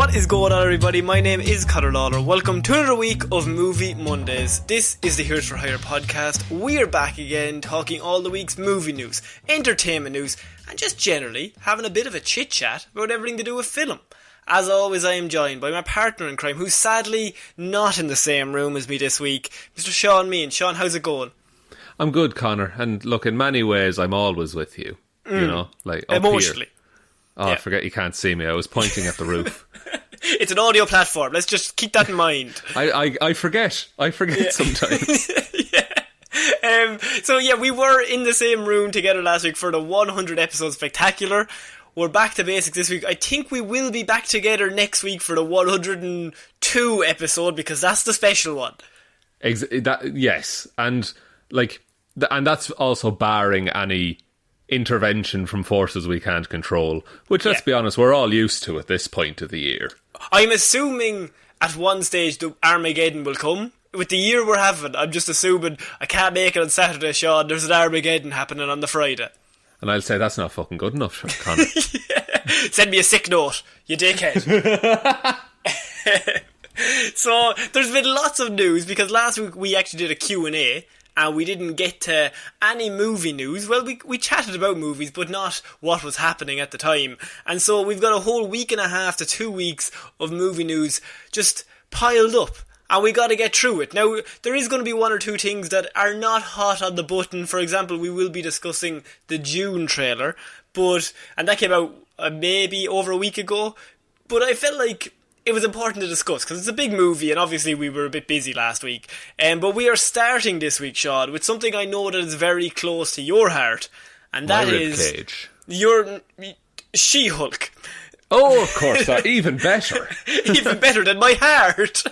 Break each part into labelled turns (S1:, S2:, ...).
S1: What is going on, everybody? My name is Ciara Lawler. Welcome to another week of Movie Mondays. This is the Here's for Hire podcast. We're back again talking all the week's movie news, entertainment news, and just generally having a bit of a chit chat about everything to do with film. As always, I am joined by my partner in crime, who's sadly not in the same room as me this week, Mr. Shaun Mean. Shaun, how's it going?
S2: I'm good, Connor, and look, in many ways I'm always with you, you know, like up
S1: emotionally.
S2: Here. Oh, yeah. I forget you can't see me. I was pointing at the roof.
S1: It's an audio platform. Let's just keep that in mind.
S2: I forget. I forget sometimes.
S1: Yeah. So we were in the same room together last week for the 100 episode spectacular. We're back to basics this week. I think we will be back together next week for the 102 episode because that's the special one.
S2: Yes, and that's also barring any intervention from forces we can't control, which, let's be honest, we're all used to at this point of the year.
S1: I'm assuming at one stage the Armageddon will come. With the year we're having, I'm just assuming I can't make it on Saturday, Shaun. There's an Armageddon happening on the Friday.
S2: And I'll say that's not fucking good enough, Connor.
S1: Yeah. Send me a sick note, you dickhead. So, there's been lots of news, because last week we actually did a Q&A, and we didn't get to any movie news. Well, we chatted about movies, but not what was happening at the time. And so we've got a whole week and a half to 2 weeks of movie news just piled up. And we got to get through it. Now, there is going to be one or two things that are not hot on the button. For example, we will be discussing the Dune trailer. And that came out maybe over a week ago. But I felt like it was important to discuss because it's a big movie, and obviously we were a bit busy last week. But we are starting this week, Shaun, with something I know that is very close to your heart, and that is your She-Hulk.
S2: Oh, of course, even better.
S1: Even better than my heart.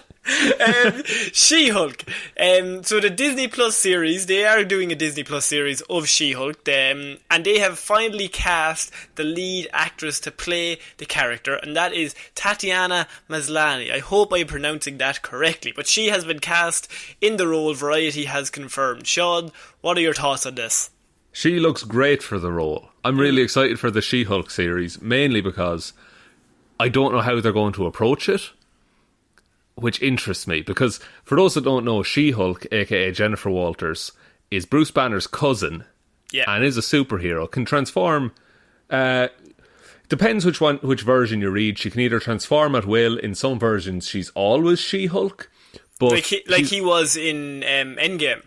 S1: She-Hulk. So the Disney Plus series, they are doing a Disney Plus series of She-Hulk, and they have finally cast the lead actress to play the character, and that is Tatiana Maslany. I hope I'm pronouncing that correctly, but she has been cast in the role. Variety has confirmed. Shaun, what are your thoughts on this?
S2: She looks great for the role. I'm really excited for the She-Hulk series, mainly because I don't know how they're going to approach it, which interests me, because for those that don't know, She-Hulk, aka Jennifer Walters, is Bruce Banner's cousin, and is a superhero. Can transform. Depends which version you read. She can either transform at will. In some versions, she's always She-Hulk, but
S1: he was in Endgame.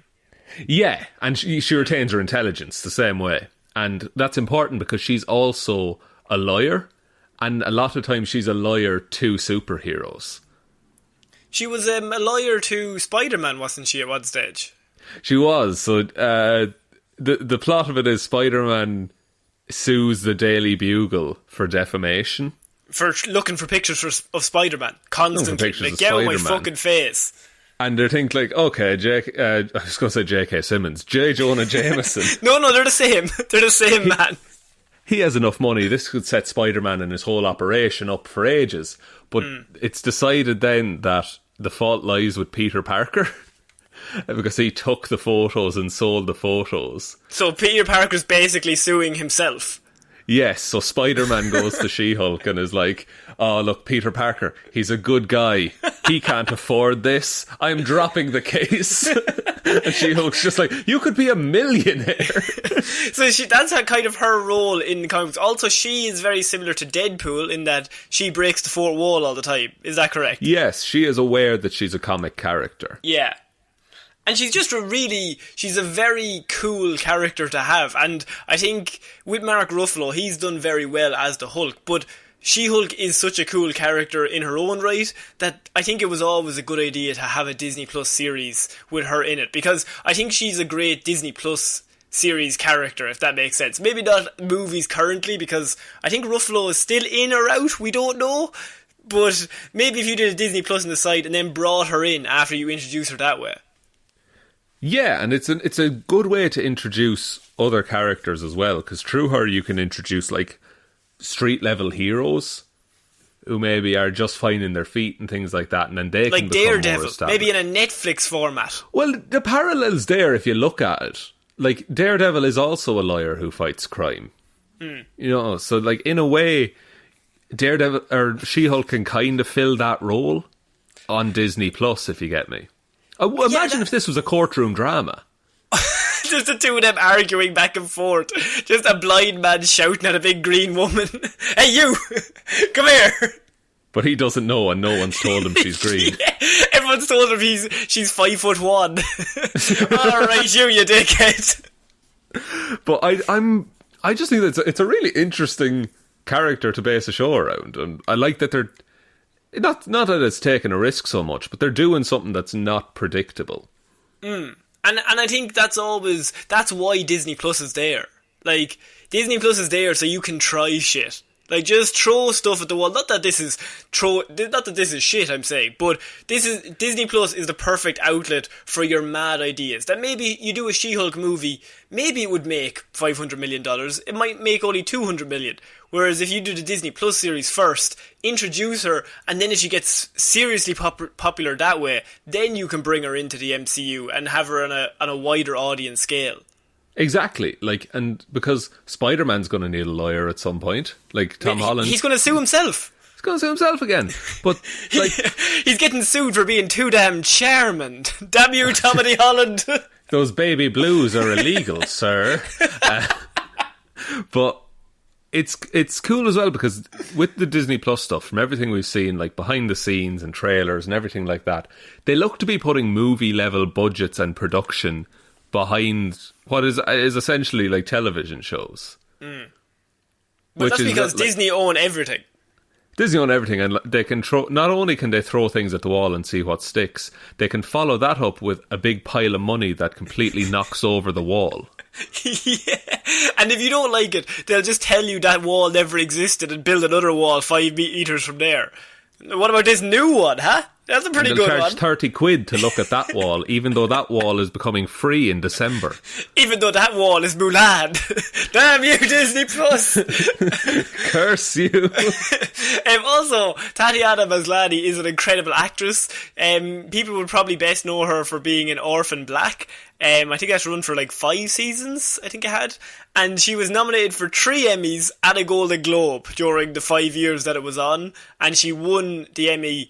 S2: Yeah, and she retains her intelligence the same way, and that's important because she's also a lawyer, and a lot of times she's a lawyer to superheroes.
S1: She was a lawyer to Spider-Man, wasn't she, at one stage?
S2: She was. So the plot of it is Spider-Man sues the Daily Bugle for defamation. For
S1: looking for pictures of Spider-Man constantly. Like, get out of my fucking face.
S2: And they think, like, okay, I was going to say J.K. Simmons. J. Jonah Jameson.
S1: No, they're the same. They're the same man.
S2: He has enough money. This could set Spider-Man and his whole operation up for ages. But it's decided then that the fault lies with Peter Parker because he took the photos and sold the photos. So
S1: Peter Parker's basically suing himself.
S2: Yes, so Spider-Man goes to She-Hulk and is like, oh, look, Peter Parker, he's a good guy. He can't afford this. I'm dropping the case. And She-Hulk's just like, you could be a millionaire.
S1: So that's kind of her role in the comics. Also, she is very similar to Deadpool in that she breaks the fourth wall all the time. Is that correct?
S2: Yes, she is aware that she's a comic character.
S1: Yeah. And she's just she's a very cool character to have. And I think with Mark Ruffalo, he's done very well as the Hulk. But She-Hulk is such a cool character in her own right that I think it was always a good idea to have a Disney Plus series with her in it. Because I think she's a great Disney Plus series character, if that makes sense. Maybe not movies currently, because I think Ruffalo is still in or out, we don't know. But maybe if you did a Disney Plus on the side and then brought her in after you introduce her that way.
S2: Yeah, and it's a good way to introduce other characters as well, because through her you can introduce, like, street-level heroes who maybe are just finding their feet and things like that, and then they can become
S1: Daredevil,
S2: more established.
S1: maybe in a Netflix format.
S2: Well, the parallel's there if you look at it. Like, Daredevil is also a lawyer who fights crime. You know, so, like, in a way, Daredevil or She-Hulk can kind of fill that role on Disney Plus, if you get me. Imagine if this was a courtroom drama.
S1: Just the two of them arguing back and forth. Just a blind man shouting at a big green woman. Hey, you! Come here!
S2: But he doesn't know, and no one's told him she's green.
S1: Yeah, everyone's told him she's 5'1". Alright, you dickhead.
S2: But I just think that it's a really interesting character to base a show around, and I like that they're not that it's taking a risk so much, but they're doing something that's not predictable.
S1: And I think that's why Disney Plus is there. Like, Disney Plus is there so you can try shit. Like, just throw stuff at the wall. Not that this is shit, I'm saying, but Disney Plus is the perfect outlet for your mad ideas. That maybe you do a She-Hulk movie, maybe it would make $500 million. It might make only $200 million. Whereas if you do the Disney Plus series first, introduce her, and then if she gets seriously popular that way, then you can bring her into the MCU and have her on a wider audience scale.
S2: Exactly, and because Spider-Man's going to need a lawyer at some point, like Tom Holland.
S1: He's going to sue himself.
S2: He's going to sue himself again. But like,
S1: he's getting sued for being too damn charming. Damn you, Tommy Holland.
S2: Those baby blues are illegal, sir. But it's cool as well, because with the Disney Plus stuff, from everything we've seen, like behind the scenes and trailers and everything like that, they look to be putting movie level budgets and production behind what is essentially like television shows.
S1: But that's because Disney own everything.
S2: Disney own everything, and they can not only can they throw things at the wall and see what sticks, they can follow that up with a big pile of money that completely knocks over the wall.
S1: Yeah, and if you don't like it, they'll just tell you that wall never existed and build another wall 5 meters from there. What about this new one, huh? That's a pretty good one. They'll
S2: charge 30 quid to look at that wall, even though that wall is becoming free in December.
S1: Even though that wall is Mulan. Damn you, Disney Plus!
S2: Curse you!
S1: Also, Tatiana Maslany is an incredible actress. People would probably best know her for being in Orphan Black. I think that's run for like 5 seasons, I think it had. And she was nominated for 3 Emmys and a Golden Globe during the 5 years that it was on. And she won the Emmy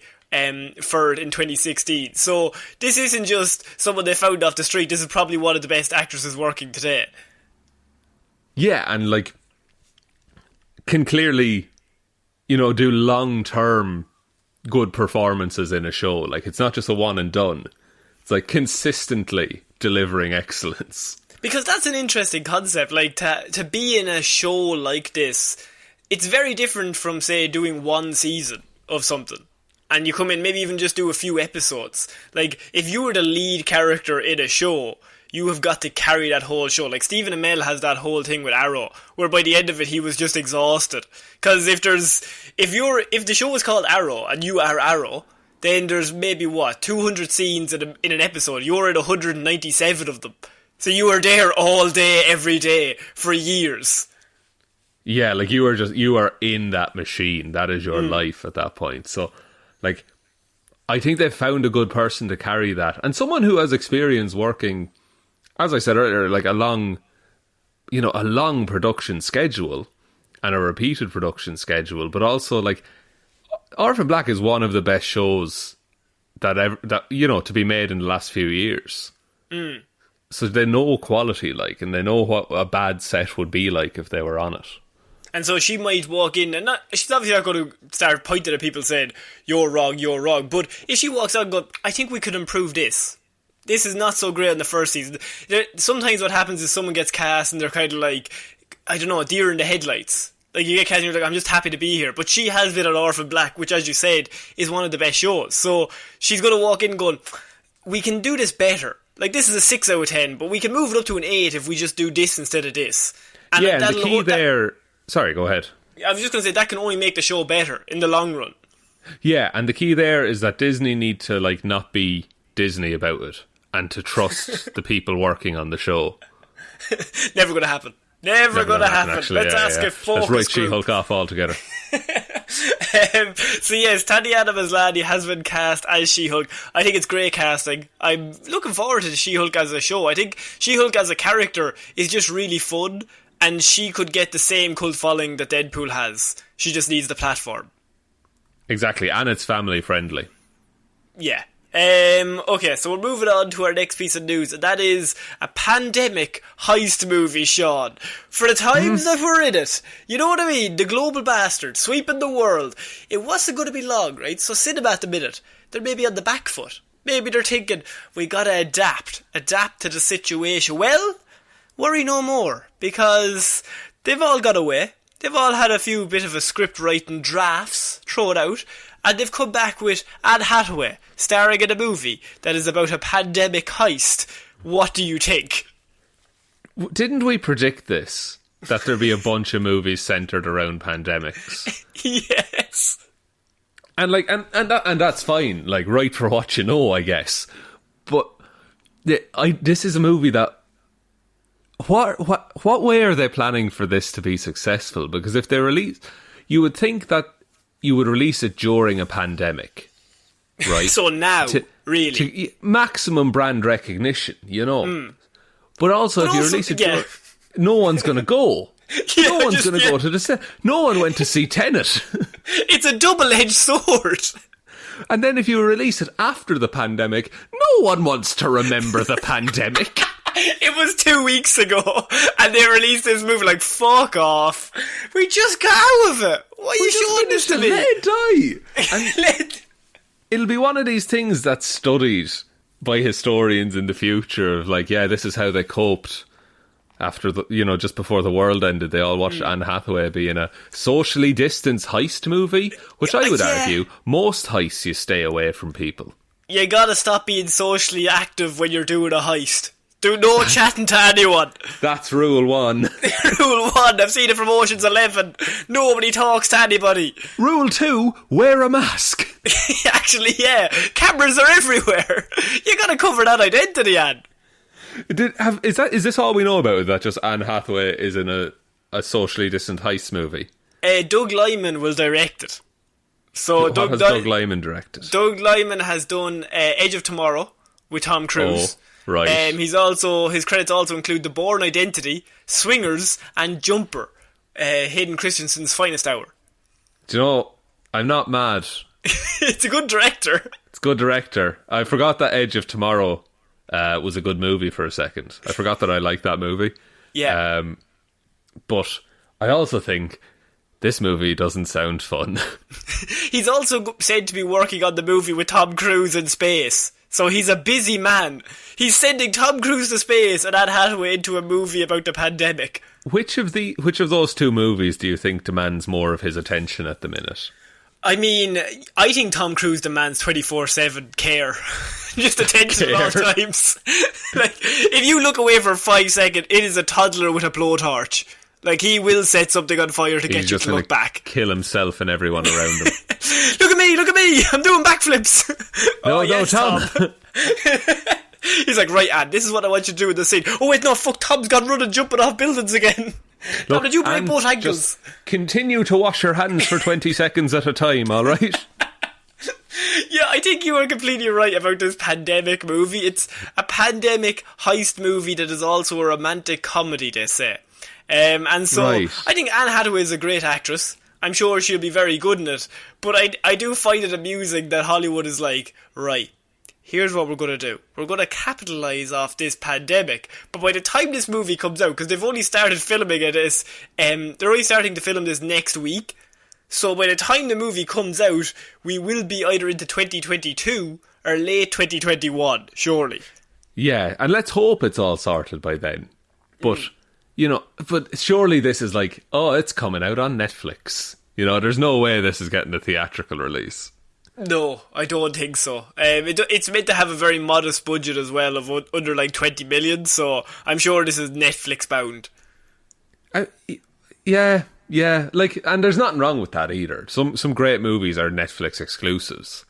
S1: for it in 2016. So this isn't just someone they found off the street. This is probably one of the best actresses working today.
S2: Yeah, and like can clearly, do long-term good performances in a show. Like, it's not just a one and done. It's like consistently delivering excellence. Because
S1: that's an interesting concept. Like, to be in a show like this, it's very different from, say, doing one season of something. And you come in, maybe even just do a few episodes. Like, if you were the lead character in a show, you have got to carry that whole show. Like, Stephen Amell has that whole thing with Arrow, where by the end of it, he was just exhausted. Because if the show is called Arrow, and you are Arrow, then there's maybe, 200 scenes in an episode. You're in 197 of them. So you are there all day, every day, for years.
S2: Yeah, like, you are in that machine. That is your life at that point. So, like, I think they've found a good person to carry that. And someone who has experience working, as I said earlier, like a long production schedule and a repeated production schedule, but also, like, Orphan Black is one of the best shows that to be made in the last few years. So they know quality, like, and they know what a bad set would be like if they were on it.
S1: And so she might walk in, and she's obviously not going to start pointing at people saying, you're wrong. But if she walks out and goes, I think we could improve this. This is not so great in the first season. Sometimes what happens is someone gets cast and they're kind of like, I don't know, deer in the headlights. Like, you get cast and you're like, I'm just happy to be here. But she has been on Orphan Black, which, as you said, is one of the best shows. So she's going to walk in going, we can do this better. Like, this is a 6 out of 10, but we can move it up to an 8 if we just do this instead of this. And
S2: yeah, and the key there... Sorry, go ahead.
S1: I was just going to say, that can only make the show better in the long run.
S2: Yeah, and the key there is that Disney need to, like, not be Disney about it and to trust the people working on the show.
S1: Never going to happen. Never going to happen. Actually, let's ask a focus
S2: Let's write She-Hulk off altogether.
S1: So yes, Tatiana Maslany has been cast as She-Hulk. I think it's great casting. I'm looking forward to She-Hulk as a show. I think She-Hulk as a character is just really fun. and she could get the same cult following that Deadpool has. She just needs the platform.
S2: Exactly, and it's family friendly.
S1: Yeah. Okay, so we're moving on to our next piece of news, and that is a pandemic heist movie, Sean. For the times that we're in it, you know what I mean? The global bastard sweeping the world. It wasn't going to be long, right? So cinema at the minute, they're maybe on the back foot. Maybe they're thinking, we gotta adapt to the situation. Well, worry no more, because they've all got away. They've all had a few bit of a script writing drafts thrown out, and they've come back with Anne Hathaway starring in a movie that is about a pandemic heist. What do you think?
S2: Didn't we predict this? That there'd be a bunch of movies centred around pandemics?
S1: Yes.
S2: And and that's fine, like, right for what you know, I guess. But this is a movie that what way are they planning for this to be successful? Because if they release, you would think that you would release it during a pandemic, right?
S1: So now, really,
S2: to maximum brand recognition, you know. But also, if you release it, no one's going to go.
S1: Yeah,
S2: no one's going to go to the set. No one went to see Tenet.
S1: It's a double-edged sword.
S2: And then if you release it after the pandemic, no one wants to remember the pandemic.
S1: It was 2 weeks ago, and they released this movie like, fuck off. We just got out of it. Why are you showing this to me?
S2: Let it die. And it'll be one of these things that's studied by historians in the future of like, yeah, this is how they coped after the, you know, just before the world ended. They all watched Anne Hathaway be in a socially distanced heist movie, which I would argue most heists you stay away from people. You
S1: gotta stop being socially active when you're doing a heist. Do no chatting to anyone.
S2: That's rule 1.
S1: Rule 1, I've seen it from Ocean's 11. Nobody talks to anybody.
S2: Rule 2, wear a mask.
S1: Actually, yeah. Cameras are everywhere. You gotta cover that identity, Anne.
S2: Is this all we know about? Is that just Anne Hathaway is in a socially distant heist movie?
S1: Doug Liman will direct it. So
S2: what has Doug Liman directed?
S1: Doug Liman has done Edge of Tomorrow with Tom Cruise.
S2: Oh, right.
S1: His credits also include The Bourne Identity, Swingers, and Jumper, Hayden Christensen's finest hour.
S2: Do you know, I'm not mad.
S1: It's a good director.
S2: It's a good director. I forgot that Edge of Tomorrow was a good movie for a second. I forgot that I liked that movie.
S1: Yeah.
S2: But I also think this movie doesn't sound fun.
S1: He's also said to be working on the movie with Tom Cruise in space. So he's a busy man. He's sending Tom Cruise to space and Anne Hathaway into a movie about the pandemic.
S2: Which of those two movies do you think demands more of his attention at the minute?
S1: I mean, I think Tom Cruise demands 24/7 care. Just attention at all times. Like, if you look away for 5 seconds, it is a toddler with a blowtorch. Like, he will set something on fire to get you to look back.
S2: Kill himself and everyone around him.
S1: Look at me, I'm doing backflips.
S2: No, yes, Tom.
S1: He's like, right, Anne, this is what I want you to do in the scene. Oh wait, no, fuck, Tom's gone running, jumping off buildings again. Tom, did you break both ankles?
S2: Just continue to wash your hands for 20 seconds at a time, alright?
S1: Yeah, I think you are completely right about this pandemic movie. It's a pandemic heist movie that is also a romantic comedy, they say. And so, right. I think Anne Hathaway is a great actress. I'm sure she'll be very good in it. But I do find it amusing that Hollywood is like, right, here's what we're going to do. We're going to capitalise off this pandemic. But by the time this movie comes out, because they've only started filming it, they're only starting to film this next week. So by the time the movie comes out, we will be either into 2022 or late 2021, surely.
S2: Yeah, and let's hope it's all sorted by then. But... You know, but surely this is like, oh, it's coming out on Netflix. You know, there's no way this is getting a theatrical release.
S1: No, I don't think so. It's meant to have a very modest budget as well of under like 20 million, so I'm sure this is Netflix bound.
S2: Yeah, like, and there's nothing wrong with that either. Some great movies are Netflix exclusives.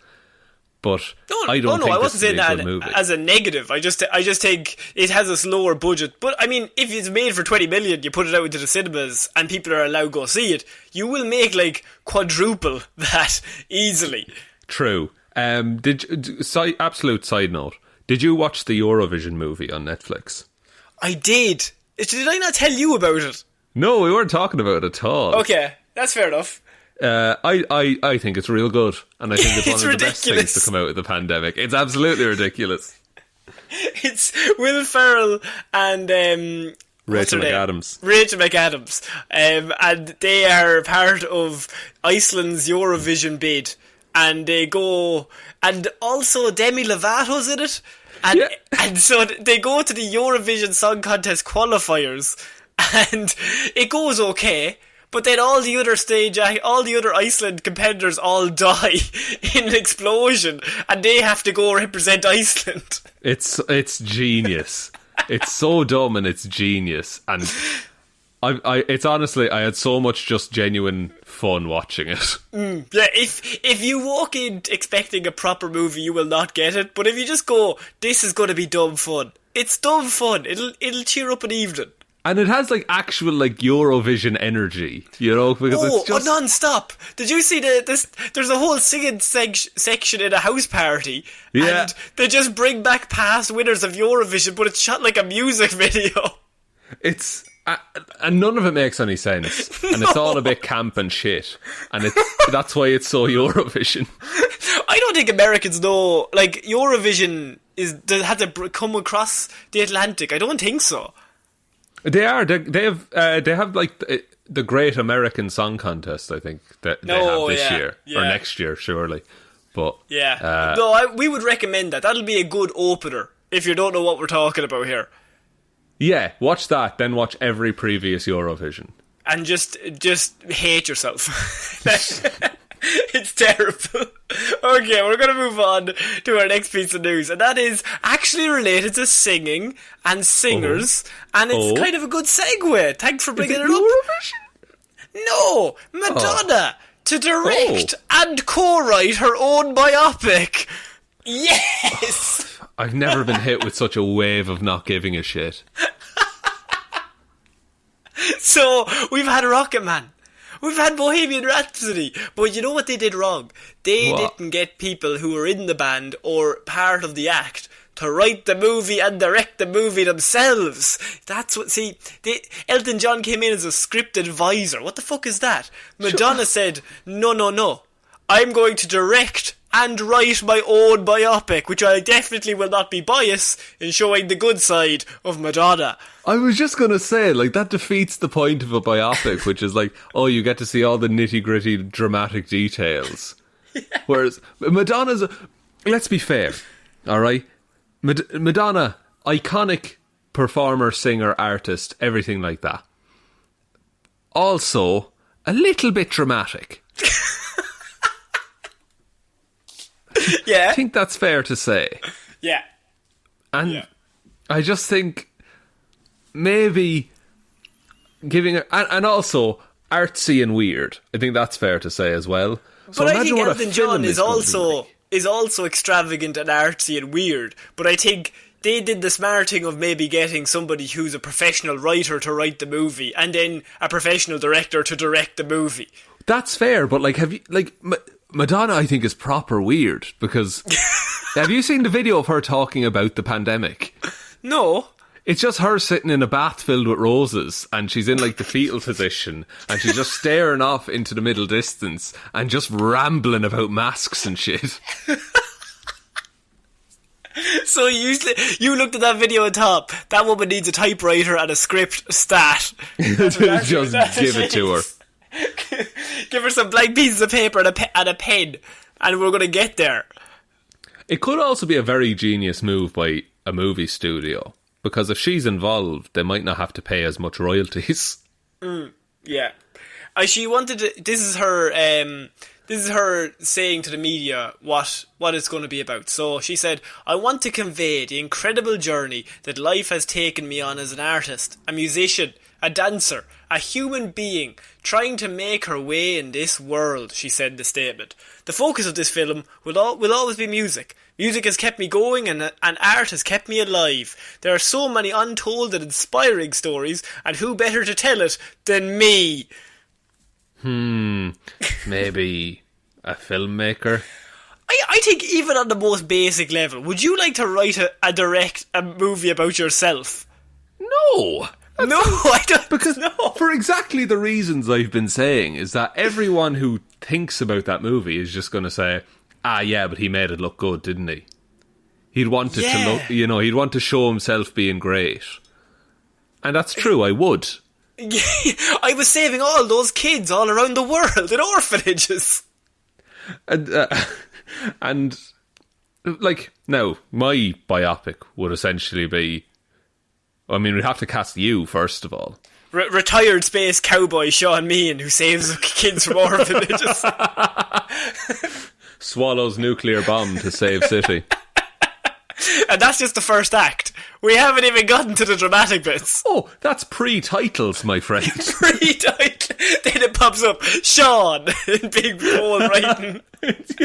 S2: But I wasn't saying that
S1: as a negative. I just think it has a slower budget. But I mean, if it's made for 20 million, you put it out into the cinemas and people are allowed to go see it, you will make like quadruple that easily.
S2: True. Absolute side note, did you watch the Eurovision movie on Netflix?
S1: I did. Did I not tell you about it?
S2: No, we weren't talking about it at all.
S1: Okay, that's fair enough.
S2: I think it's real good, and I think it's one of the best
S1: ridiculous.
S2: things to come out of the pandemic. It's absolutely ridiculous.
S1: It's Will Ferrell and
S2: Rachel McAdams.
S1: Rachel McAdams, and they are part of Iceland's Eurovision bid, and they go, and also Demi Lovato's in it, and so they go to the Eurovision Song Contest qualifiers, and it goes okay. But then all the other Iceland competitors all die in an explosion, and they have to go represent Iceland.
S2: It's genius. It's so dumb and it's genius. And it's honestly, I had so much just genuine fun watching it.
S1: Yeah, if you walk in expecting a proper movie, you will not get it. But if you just go, this is going to be dumb fun. It's dumb fun. It'll cheer up an evening.
S2: And it has like actual like Eurovision energy, you know, because it's just
S1: non-stop. Did you see this? There's a whole singing section in a house party, and they just bring back past winners of Eurovision, but it's shot like a music video.
S2: It's and none of it makes any sense, and it's all a bit camp and shit, and that's why it's so Eurovision.
S1: I don't think Americans know, like, Eurovision had to come across the Atlantic. I don't think so.
S2: They have like the Great American Song Contest. I think that they have this year or next year, surely. But
S1: we would recommend that. That'll be a good opener if you don't know what we're talking about here.
S2: Yeah, watch that. Then watch every previous Eurovision,
S1: and just hate yourself. It's terrible. Okay, we're going to move on to our next piece of news, and that is actually related to singing and singers, and it's kind of a good segue. Thanks for bringing it up.
S2: Eurovision?
S1: No, Madonna to direct and co-write her own biopic. Yes!
S2: I've never been hit with such a wave of not giving a shit.
S1: So, we've had Rocket Man. We've had Bohemian Rhapsody, but you know what they did wrong? They didn't get people who were in the band or part of the act to write the movie and direct the movie themselves. That's what, Elton John came in as a script advisor. What the fuck is that? Madonna said, no, I'm going to direct and write my own biopic, which I definitely will not be biased in showing the good side of Madonna.
S2: I was just going to say, like, that defeats the point of a biopic, which is like, you get to see all the nitty-gritty dramatic details. Yeah. Whereas Madonna's... let's be fair, alright? Madonna, iconic performer, singer, artist, everything like that. Also, a little bit dramatic.
S1: Yeah.
S2: I think that's fair to say.
S1: Yeah.
S2: And I just think maybe giving it, and also artsy and weird. I think that's fair to say as well. So
S1: but I think Elton John is also extravagant and artsy and weird. But I think they did the smart thing of maybe getting somebody who's a professional writer to write the movie, and then a professional director to direct the movie.
S2: That's fair, but like, have you Madonna, I think, is proper weird, because have you seen the video of her talking about the pandemic?
S1: No.
S2: It's just her sitting in a bath filled with roses, and she's in like the fetal position, and she's just staring off into the middle distance and just rambling about masks and shit.
S1: So you looked at that video and thought, that woman needs a typewriter and a script stat.
S2: Just give it to her.
S1: Give her some blank pieces of paper and a pen, and we're going to get there.
S2: It could also be a very genius move by a movie studio, because if she's involved, they might not have to pay as much royalties.
S1: Yeah. She wanted to... This is her saying to the media what it's going to be about. So she said, I want to convey the incredible journey that life has taken me on as an artist, a musician, a dancer, a human being, trying to make her way in this world, she said in the statement. The focus of this film will always be music. Music has kept me going, and art has kept me alive. There are so many untold and inspiring stories, and who better to tell it than me?
S2: Maybe a filmmaker?
S1: I think even on the most basic level, would you like to write and direct a movie about yourself?
S2: No!
S1: No, I don't.
S2: Because
S1: no.
S2: for exactly the reasons I've been saying, is that everyone who thinks about that movie is just going to say, yeah, but he made it look good, didn't he? He'd want it to look, he'd want to show himself being great. And that's true, I would.
S1: I was saving all those kids all around the world in orphanages.
S2: And like, now, my biopic would essentially be, I mean, we'd have to cast you, first of all.
S1: Retired space cowboy Shaun Meehan, who saves kids from orphanages.
S2: Swallows nuclear bomb to save city.
S1: And that's just the first act. We haven't even gotten to the dramatic bits.
S2: Oh, that's pre-titles, my friend.
S1: Pre-title. Then it pops up, Shaun, in big bold writing.
S2: It's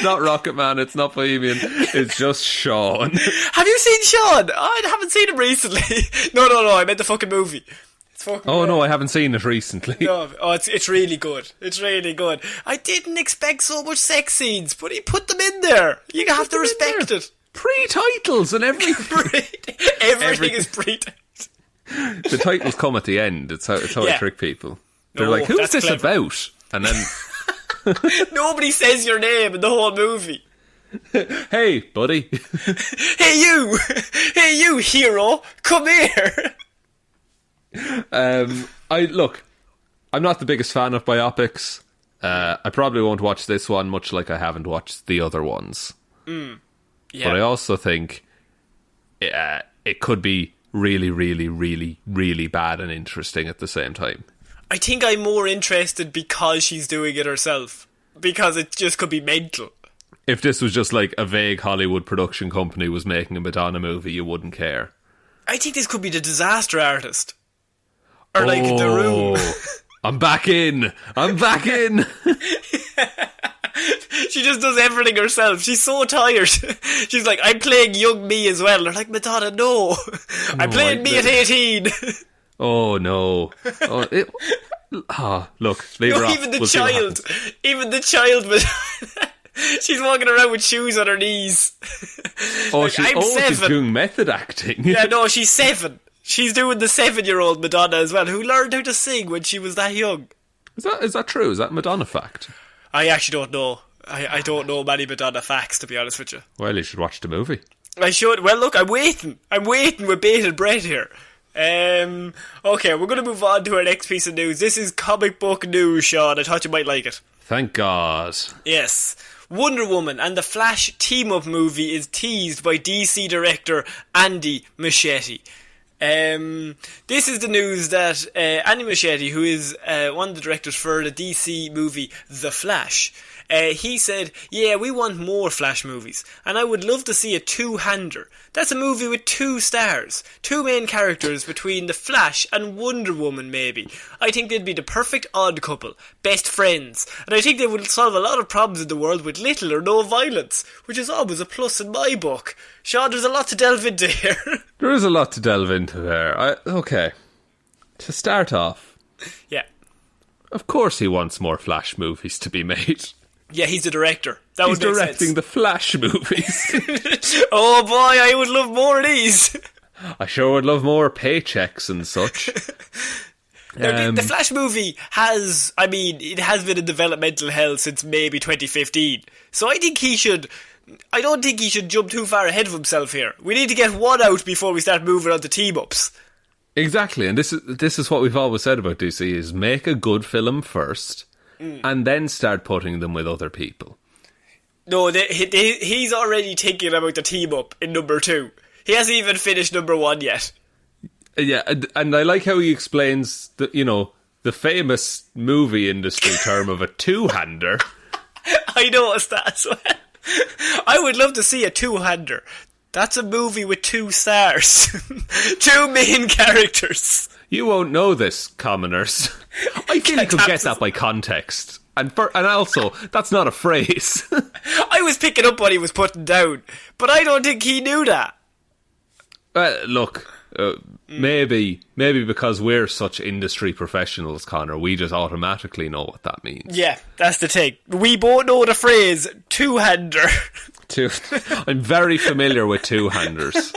S2: not Rocket Man, it's not Bohemian, it's just Shaun.
S1: Have you seen Shaun? I haven't seen him recently. No, I meant the fucking movie.
S2: No, I haven't seen it recently.
S1: No, it's really good. It's really good. I didn't expect so much sex scenes, but he put them in there. You have to respect it.
S2: Pre-titles and everything.
S1: Everything is pre-titles.
S2: The titles come at the end. It's how I trick people. They're like, who's this clever about? And then
S1: nobody says your name in the whole movie.
S2: Hey, buddy.
S1: Hey, you, hero, come here.
S2: I'm not the biggest fan of biopics. I probably won't watch this one, much like I haven't watched the other ones. Yeah. But I also think it could be really, really, really, really bad and interesting at the same time.
S1: I think I'm more interested because she's doing it herself. Because it just could be mental.
S2: If this was just like a vague Hollywood production company was making a Madonna movie, you wouldn't care. I
S1: think this could be The Disaster Artist. Or like The Room.
S2: I'm back in.
S1: She just does everything herself. She's so tired. She's like, I'm playing young me as well. They're like, Madonna, no. I'm playing me at 18.
S2: Oh, no. Look, leave her off.
S1: Even the child, she's walking around with shoes on her knees.
S2: Oh, she's doing method acting.
S1: Yeah, no, she's 7. She's doing the 7-year-old Madonna as well, who learned how to sing when she was that young.
S2: Is that true? Is that Madonna fact?
S1: I actually don't know. I don't know many Madonna facts, to be honest with you.
S2: Well, you should watch the movie.
S1: I should. Well, look, I'm waiting with bated breath here. Okay, we're going to move on to our next piece of news. This is comic book news, Sean. I thought you might like it.
S2: Thank God.
S1: Yes. Wonder Woman and the Flash team-up movie is teased by DC director Andy Muschietti. This is the news that Andy Muschietti, who is one of the directors for the DC movie The Flash, he said, yeah, we want more Flash movies, and I would love to see a two-hander. That's a movie with 2 stars, 2 main characters between the Flash and Wonder Woman, maybe. I think they'd be the perfect odd couple, best friends, and I think they would solve a lot of problems in the world with little or no violence, which is always a plus in my book. Sean, there's a lot to delve into here.
S2: There is a lot to delve into there. Okay. To start off.
S1: Yeah.
S2: Of course he wants more Flash movies to be made.
S1: Yeah, he's the director.
S2: He's directing the Flash movies.
S1: Oh boy, I would love more of these.
S2: I sure would love more paychecks and such.
S1: Now, the Flash movie has been in developmental hell since maybe 2015. So I don't think he should jump too far ahead of himself here. We need to get one out before we start moving on to team-ups.
S2: Exactly, and this is what we've always said about DC, is make a good film first, and then start putting them with other people.
S1: No, he's already thinking about the team-up in number 2. He hasn't even finished number 1 yet. Yeah,
S2: and I like how he explains the famous movie industry term of a two-hander.
S1: I noticed that as well. I would love to see a two-hander. That's a movie with 2 stars. 2 main characters.
S2: You won't know this, commoners. I feel you could get that by context. And also, that's not a phrase.
S1: I was picking up what he was putting down, but I don't think he knew that.
S2: Look, maybe because we're such industry professionals, Connor, we just automatically know what that means.
S1: Yeah, that's the thing. We both know the phrase two-hander.
S2: I'm very familiar with two-handers.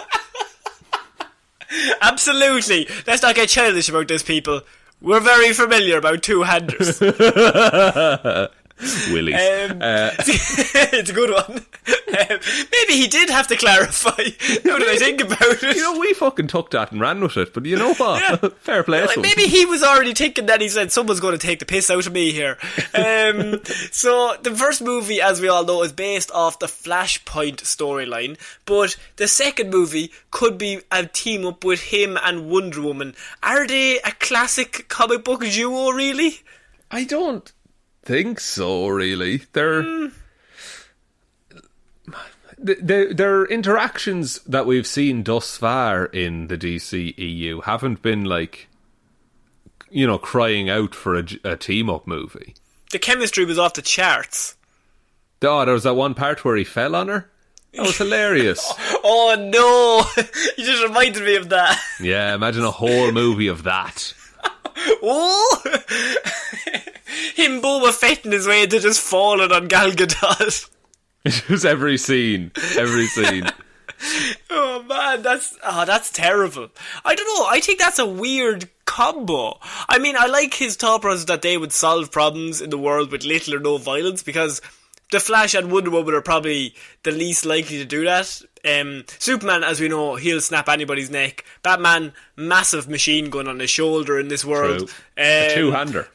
S1: Absolutely. Let's not get childish about this, people. We're very familiar about two-handers.
S2: Willies.
S1: It's a good one. Maybe he did have to clarify. Now that I think about it.
S2: You know, we fucking took that and ran with it, but you know what? Yeah. Fair play to him.
S1: Maybe he was already thinking that. He said, someone's going to take the piss out of me here. So, the first movie, as we all know, is based off the Flashpoint storyline, but the second movie could be a team-up with him and Wonder Woman. Are they a classic comic book duo, really?
S2: I don't think so, really. Their interactions that we've seen thus far in the DCEU haven't been like, you know, crying out for a team-up movie.
S1: The chemistry was off the charts.
S2: Oh, there was that one part where he fell on her. That was hilarious.
S1: Oh no, you just reminded me of that.
S2: Yeah, imagine a whole movie of that.
S1: Oh, him Boba Fetting his way into just falling on Gal Gadot.
S2: Just every scene.
S1: Oh man, that's terrible. I don't know, I think that's a weird combo. I mean, I like his thought process that they would solve problems in the world with little or no violence, because the Flash and Wonder Woman are probably the least likely to do that. Superman, as we know, he'll snap anybody's neck. Batman, massive machine gun on his shoulder in this world.
S2: A two-hander.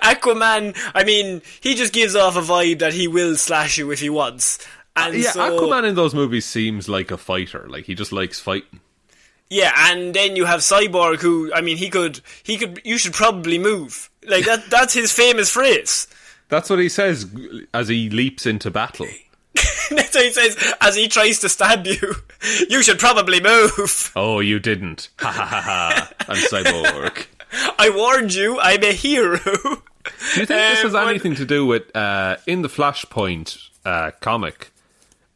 S1: Aquaman, I mean, he just gives off a vibe that he will slash you if he wants. And
S2: Aquaman in those movies seems like a fighter. Like, he just likes fighting.
S1: Yeah, and then you have Cyborg, who, I mean, he could, you should probably move. Like, that's his famous phrase.
S2: That's what he says as he leaps into battle.
S1: That's what he says as he tries to stab you. You should probably move.
S2: Oh, you didn't. Ha ha ha ha. I'm Cyborg.
S1: I warned you, I'm a hero.
S2: Do you think this has anything to do with, in the Flashpoint comic,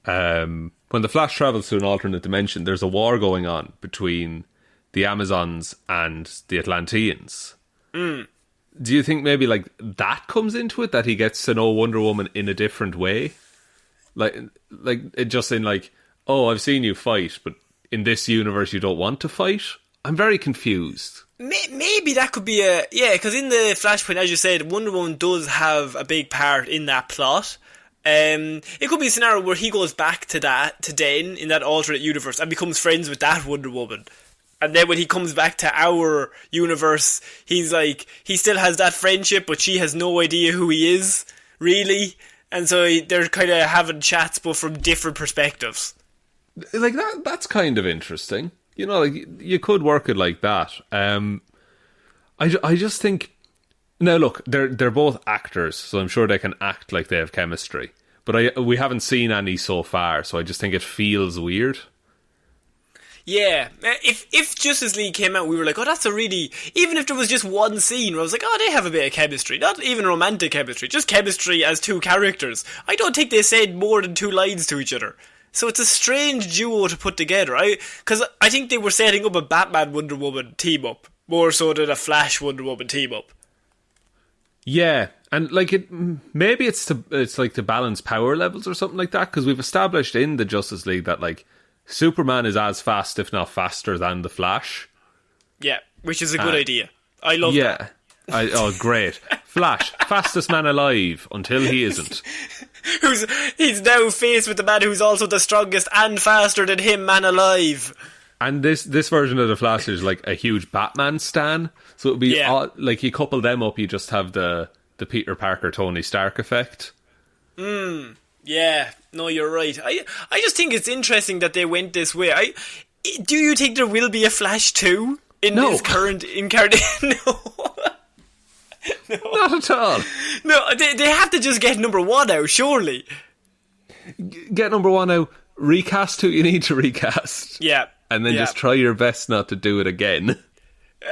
S2: when the Flash travels to an alternate dimension, there's a war going on between the Amazons and the Atlanteans. Do you think maybe like that comes into it, that he gets to know Wonder Woman in a different way? Like it just in like, oh, I've seen you fight, but in this universe you don't want to fight? I'm very confused.
S1: Maybe that could be because in the Flashpoint, as you said, Wonder Woman does have a big part in that plot. It could be a scenario where he goes back to Den in that alternate universe and becomes friends with that Wonder Woman. And then when he comes back to our universe, he's like, he still has that friendship, but she has no idea who he is, really. And so they're kind of having chats, but from different perspectives.
S2: Like, that's kind of interesting. You know, like, you could work it like that. I just think... Now, look, they're both actors, so I'm sure they can act like they have chemistry. But we haven't seen any so far, so I just think it feels weird.
S1: Yeah, if Justice League came out, we were like, oh, that's a really... Even if there was just one scene where I was like, oh, they have a bit of chemistry. Not even romantic chemistry, just chemistry as two characters. I don't think they said more than 2 lines to each other. So it's a strange duo to put together, because I think they were setting up a Batman-Wonder Woman team-up, more so than a Flash-Wonder Woman team-up.
S2: Yeah, and like maybe it's like to balance power levels or something like that, because we've established in the Justice League that like Superman is as fast, if not faster, than the Flash.
S1: Yeah, which is a good idea. I love that.
S2: Oh, great. Flash, fastest man alive, until he isn't.
S1: He's now faced with the man who's also the strongest and faster than him, man alive.
S2: And this version of the Flash is like a huge Batman stan. So it would be like, you couple them up, you just have the Peter Parker, Tony Stark effect.
S1: Yeah, no, you're right. I just think it's interesting that they went this way. Do you think there will be a Flash 2 in this current incarnation? No. No.
S2: Not at all.
S1: No, they have to just get number 1 out, surely.
S2: Get number 1 out, recast who you need to recast.
S1: Yeah.
S2: And then just try your best not to do it again.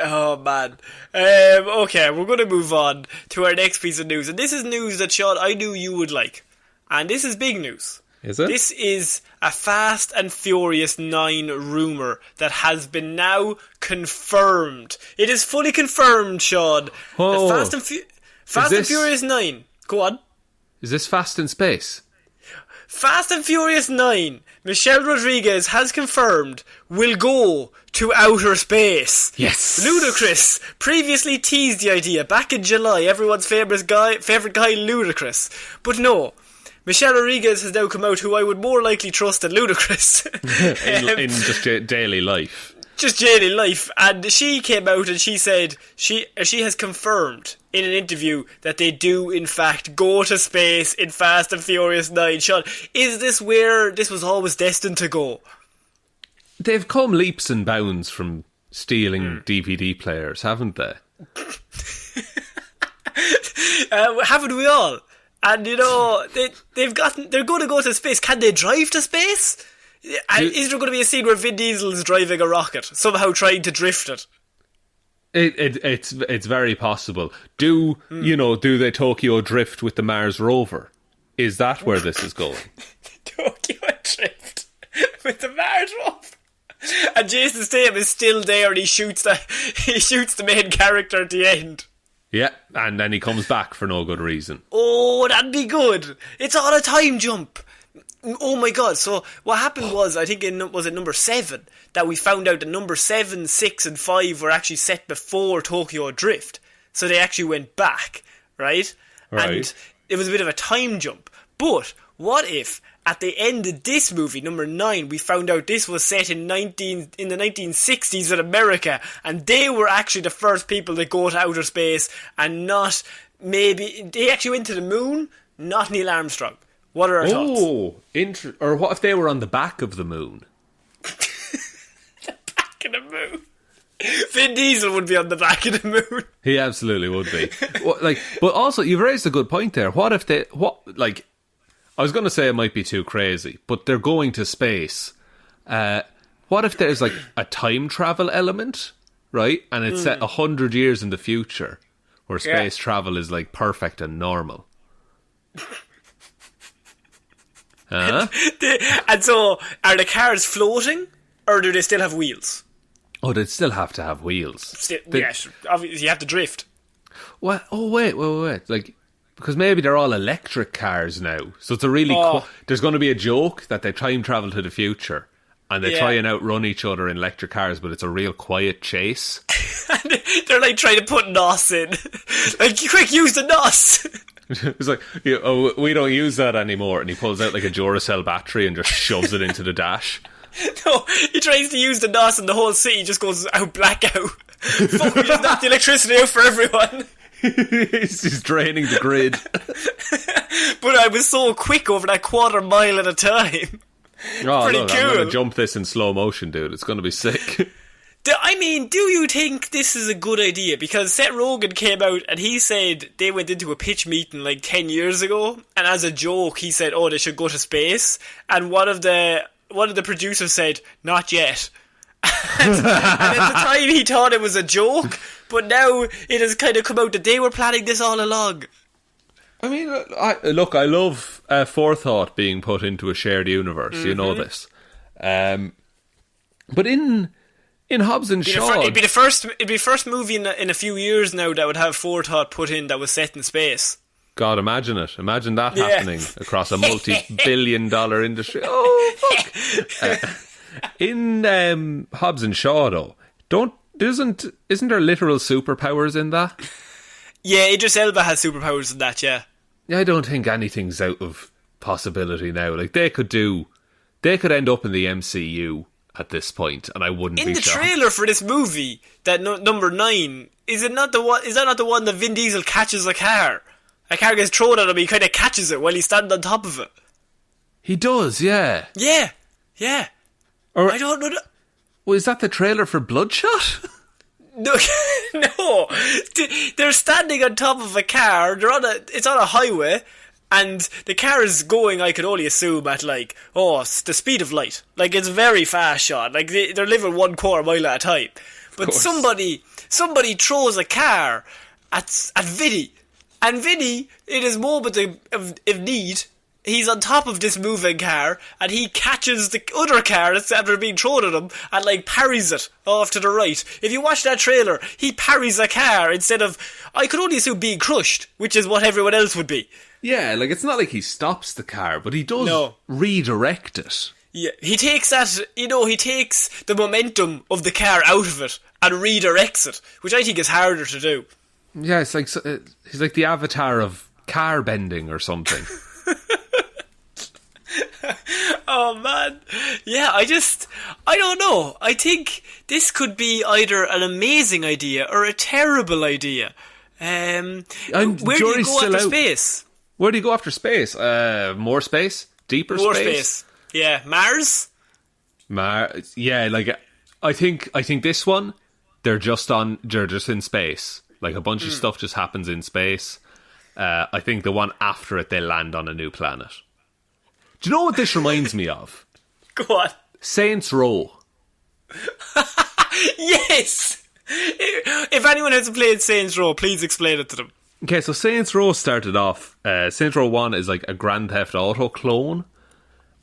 S1: Oh, man. Okay, we're going to move on to our next piece of news. And this is news that, Sean, I knew you would like. And this is big news.
S2: Is it?
S1: This is a Fast and Furious 9 rumour that has been now confirmed. It is fully confirmed, Sean.
S2: Oh.
S1: Fast and Furious 9. Go on.
S2: Is this Fast in Space?
S1: Fast and Furious 9, Michelle Rodriguez has confirmed, will go to outer space.
S2: Yes.
S1: Ludacris previously teased the idea back in July. Everyone's favourite guy, Ludacris. But no, Michelle Rodriguez has now come out, who I would more likely trust than Ludacris.
S2: in just daily life.
S1: Just daily life. And she came out and she said she has confirmed in an interview that they do in fact go to space in Fast and Furious 9. Sean, is this where this was always destined to go?
S2: They've come leaps and bounds from stealing DVD players, haven't they?
S1: Haven't we all? And you know, they're going to go to space. Can they drive to space? Is there going to be a scene where Vin Diesel is driving a rocket, somehow trying to drift it?
S2: It's very possible. Do they Tokyo drift with the Mars rover? Is that where this is going?
S1: Tokyo drift with the Mars rover. And Jason Statham is still there, and he shoots the main character at the end.
S2: Yeah, and then he comes back for no good reason.
S1: Oh, that'd be good. It's on a time jump. Oh my god. So what happened was, I think was it number 7, that we found out that number 7, 6 and 5 were actually set before Tokyo Drift. So they actually went back, right? And it was a bit of a time jump. But what if at the end of this movie, number 9, we found out this was set in the 1960s in America, and they were actually the first people to go to outer space, and not maybe they actually went to the moon, not Neil Armstrong. What are our thoughts?
S2: Oh, or what if they were on the back of the moon?
S1: The back of the moon. Vin Diesel would be on the back of the moon.
S2: He absolutely would be. But also, you've raised a good point there. What if I was going to say it might be too crazy, but they're going to space. What if there's like a time travel element, right? And it's set 100 years in the future, where space travel is like perfect and normal.
S1: And so, are the cars floating, or do they still have wheels?
S2: Oh, they'd still have to have wheels.
S1: Yes, obviously you have to drift.
S2: What? Oh, wait. Like, because maybe they're all electric cars now. So it's a really... there's going to be a joke that they time travel to the future, and they try and outrun each other in electric cars, but it's a real quiet chase.
S1: And they're like trying to put NOS in. Like, quick, use the NOS!
S2: It's like, we don't use that anymore. And he pulls out like a Duracell battery and just shoves it into the dash.
S1: No, he tries to use the NOS and the whole city just goes out blackout. Fuck, we just knocked the electricity out for everyone.
S2: He's draining the grid.
S1: But I was so quick over that quarter mile at a time.
S2: Oh,
S1: pretty
S2: look,
S1: cool.
S2: I'm going to jump this in slow motion, dude. It's going to be sick.
S1: I mean, do you think this is a good idea? Because Seth Rogen came out and he said they went into a pitch meeting like 10 years ago, and as a joke he said, oh, they should go to space, and one of the producers said, not yet. and at the time he thought it was a joke, but now it has kind of come out that they were planning this all along.
S2: I mean, I love forethought being put into a shared universe. You know this. But in Hobbs and Shaw,
S1: it'd be the first movie in a few years now that would have forethought put in that was set in space.
S2: God, imagine it. Imagine that happening across a multi-billion-dollar industry. Oh, fuck! In Hobbs and Shaw, though, isn't there literal superpowers in that?
S1: Yeah, Idris Elba has superpowers in that. Yeah.
S2: I don't think anything's out of possibility now. Like they could end up in the MCU at this point, and I wouldn't be shocked.
S1: In the trailer for this movie, that number 9, is that not the one that Vin Diesel catches a car? A car gets thrown at him, he kind of catches it while he's standing on top of it.
S2: He does, yeah.
S1: Yeah. Or, I don't know.
S2: Well, is that the trailer for Bloodshot?
S1: No, they're standing on top of a car. It's on a highway, and the car is going, I could only assume, at like, the speed of light. Like, it's very fast shot. Like, they're living 1/4 mile at a time. But somebody throws a car at Vinny. And Vinny, in his moment of need, he's on top of this moving car, and he catches the other car that's after being thrown at him, and like parries it off to the right. If you watch that trailer, he parries a car instead of, I could only assume, being crushed, which is what everyone else would be.
S2: Yeah, like it's not like he stops the car, but he does redirect it.
S1: Yeah, he takes that, he takes the momentum of the car out of it and redirects it, which I think is harder to do.
S2: Yeah, it's like he's like the avatar of car bending or something.
S1: Oh man, yeah, I don't know. I think this could be either an amazing idea or a terrible idea. Where do you go after space?
S2: Where do you go after space? More space? Deeper space?
S1: More space. Yeah, Mars?
S2: Yeah, like I think this one, they're just in space. Like a bunch of stuff just happens in space. I think the one after it, they land on a new planet. Do you know what this reminds me of?
S1: Go on.
S2: Saints Row.
S1: Yes! If anyone hasn't played Saints Row, please explain it to them.
S2: Okay, so Saints Row started off... Saints Row 1 is like a Grand Theft Auto clone.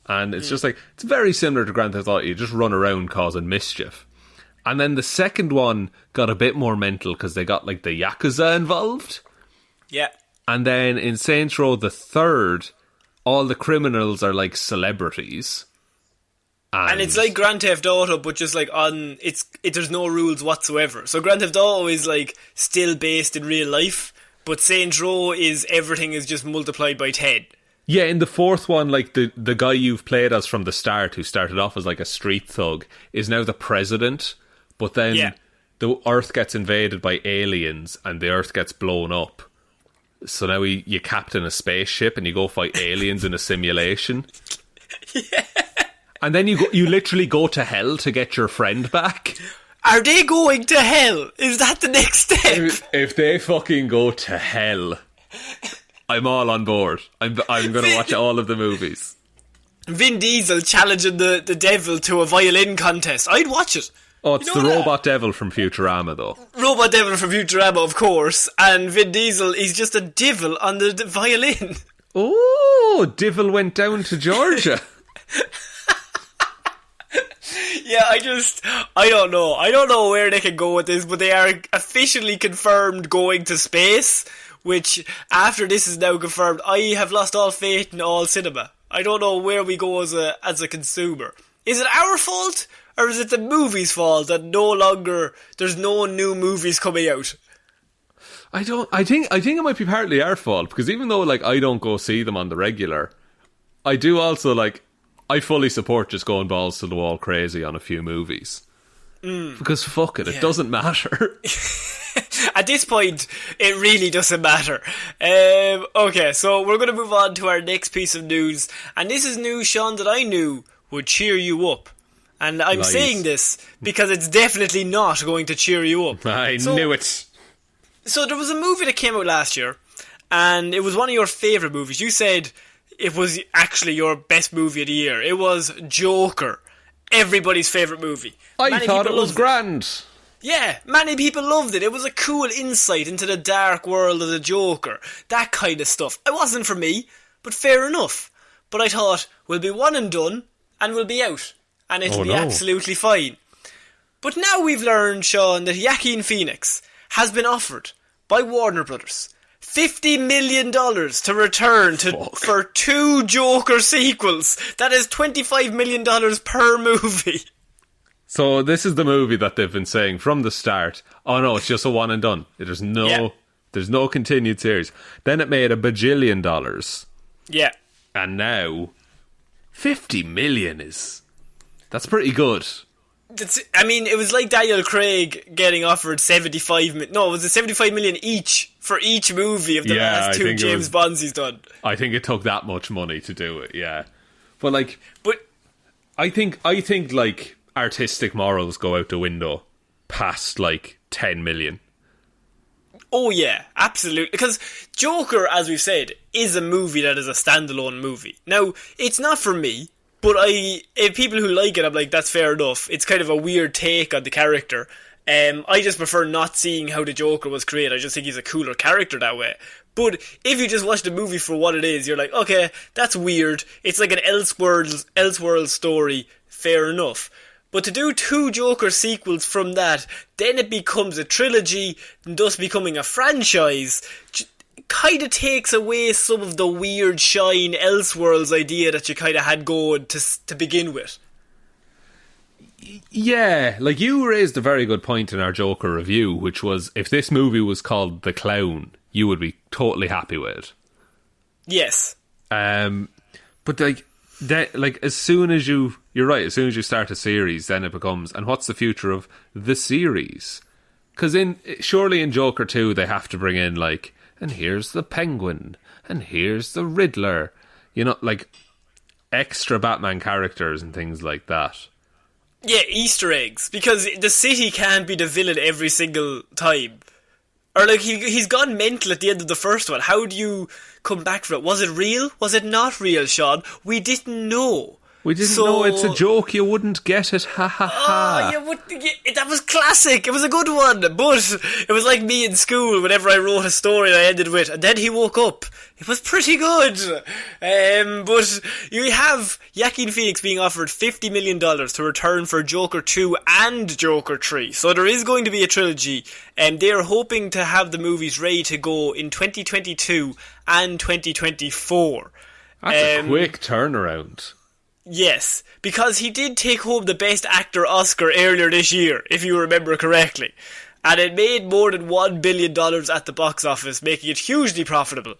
S2: And it's just like... It's very similar to Grand Theft Auto. You just run around causing mischief. And then the second one got a bit more mental because they got like the Yakuza involved.
S1: Yeah. And
S2: then in Saints Row the third... all the criminals are like celebrities.
S1: And it's like Grand Theft Auto, but just like there's no rules whatsoever. So Grand Theft Auto is like still based in real life, but Saints Row is everything is just multiplied by 10.
S2: Yeah, in the fourth one, like the guy you've played as from the start, who started off as like a street thug, is now the president. But then the Earth gets invaded by aliens and the Earth gets blown up. So now you captain a spaceship and you go fight aliens in a simulation.
S1: Yeah.
S2: And then you literally go to hell to get your friend back.
S1: Are they going to hell? Is that the next step?
S2: If they fucking go to hell, I'm all on board. I'm going to watch all of the movies.
S1: Vin Diesel challenging the devil to a violin contest. I'd watch it.
S2: Oh, it's the Robot Devil from Futurama, though.
S1: Robot Devil from Futurama, of course. And Vin Diesel, he's just a devil on the violin.
S2: Oh, Devil went down to Georgia.
S1: Yeah, I don't know. I don't know where they can go with this, but they are officially confirmed going to space, which, after this is now confirmed, I have lost all faith in all cinema. I don't know where we go as a consumer. Is it our fault? Or is it the movie's fault that there's no new movies coming out?
S2: I think it might be partly our fault, because even though like I don't go see them on the regular, I do also like I fully support just going balls to the wall crazy on a few movies. Because fuck it, it doesn't matter.
S1: At this point, it really doesn't matter. Okay, so we're going to move on to our next piece of news, and this is news, Sean, that I knew would cheer you up. And I'm saying this because it's definitely not going to cheer you up.
S2: I knew it.
S1: So there was a movie that came out last year, and it was one of your favourite movies. You said it was actually your best movie of the year. It was Joker, everybody's favourite movie.
S2: I thought it was grand.
S1: Yeah, many people loved it. It was a cool insight into the dark world of the Joker. That kind of stuff. It wasn't for me, but fair enough. But I thought, we'll be one and done, and we'll be out. And it'll be absolutely fine. But now we've learned, Sean, that Joaquin Phoenix has been offered by Warner Brothers $50 million to return for 2 Joker sequels. That is $25 million per movie.
S2: So this is the movie that they've been saying from the start. Oh no, it's just a one and done. There's no continued series. Then it made $1 bajillion.
S1: Yeah.
S2: And now 50 million that's pretty good.
S1: It was like Daniel Craig getting offered 75 million. No, was it 75 million each for each movie of the last 2 James Bonds he's done?
S2: I think it took that much money to do it, yeah. But I think like artistic morals go out the window past like 10 million.
S1: Oh yeah, absolutely. Because Joker, as we've said, is a movie that is a standalone movie. Now, it's not for me. But if people who like it, I'm like, that's fair enough. It's kind of a weird take on the character. I just prefer not seeing how the Joker was created. I just think he's a cooler character that way. But if you just watch the movie for what it is, you're like, okay, that's weird. It's like an Elseworld story. Fair enough. But to do 2 Joker sequels from that, then it becomes a trilogy, and thus becoming a franchise, kind of takes away some of the weird shine Elseworlds idea that you kind of had going to begin with.
S2: Yeah, like you raised a very good point in our Joker review, which was if this movie was called The Clown, you would be totally happy with it.
S1: Yes.
S2: But as soon as you're right, as soon as you start a series, then it becomes, and what's the future of the series? Because surely in Joker 2 they have to bring in like, and here's the Penguin, and here's the Riddler, like extra Batman characters and things like that.
S1: Yeah, Easter eggs, because the city can't be the villain every single time. Or like he's gone mental at the end of the first one. How do you come back from it? Was it real? Was it not real, Sean? We didn't know.
S2: We didn't know. It's a joke. You wouldn't get it. Ha ha ha.
S1: That was classic. It was a good one. But it was like me in school whenever I wrote a story I ended with, and then he woke up. It was pretty good. But you have Joaquin Phoenix being offered $50 million to return for Joker 2 and Joker 3. So there is going to be a trilogy, and they're hoping to have the movies ready to go in 2022 and 2024.
S2: That's a quick turnaround.
S1: Yes, because he did take home the Best Actor Oscar earlier this year, if you remember correctly. And it made more than $1 billion at the box office, making it hugely profitable.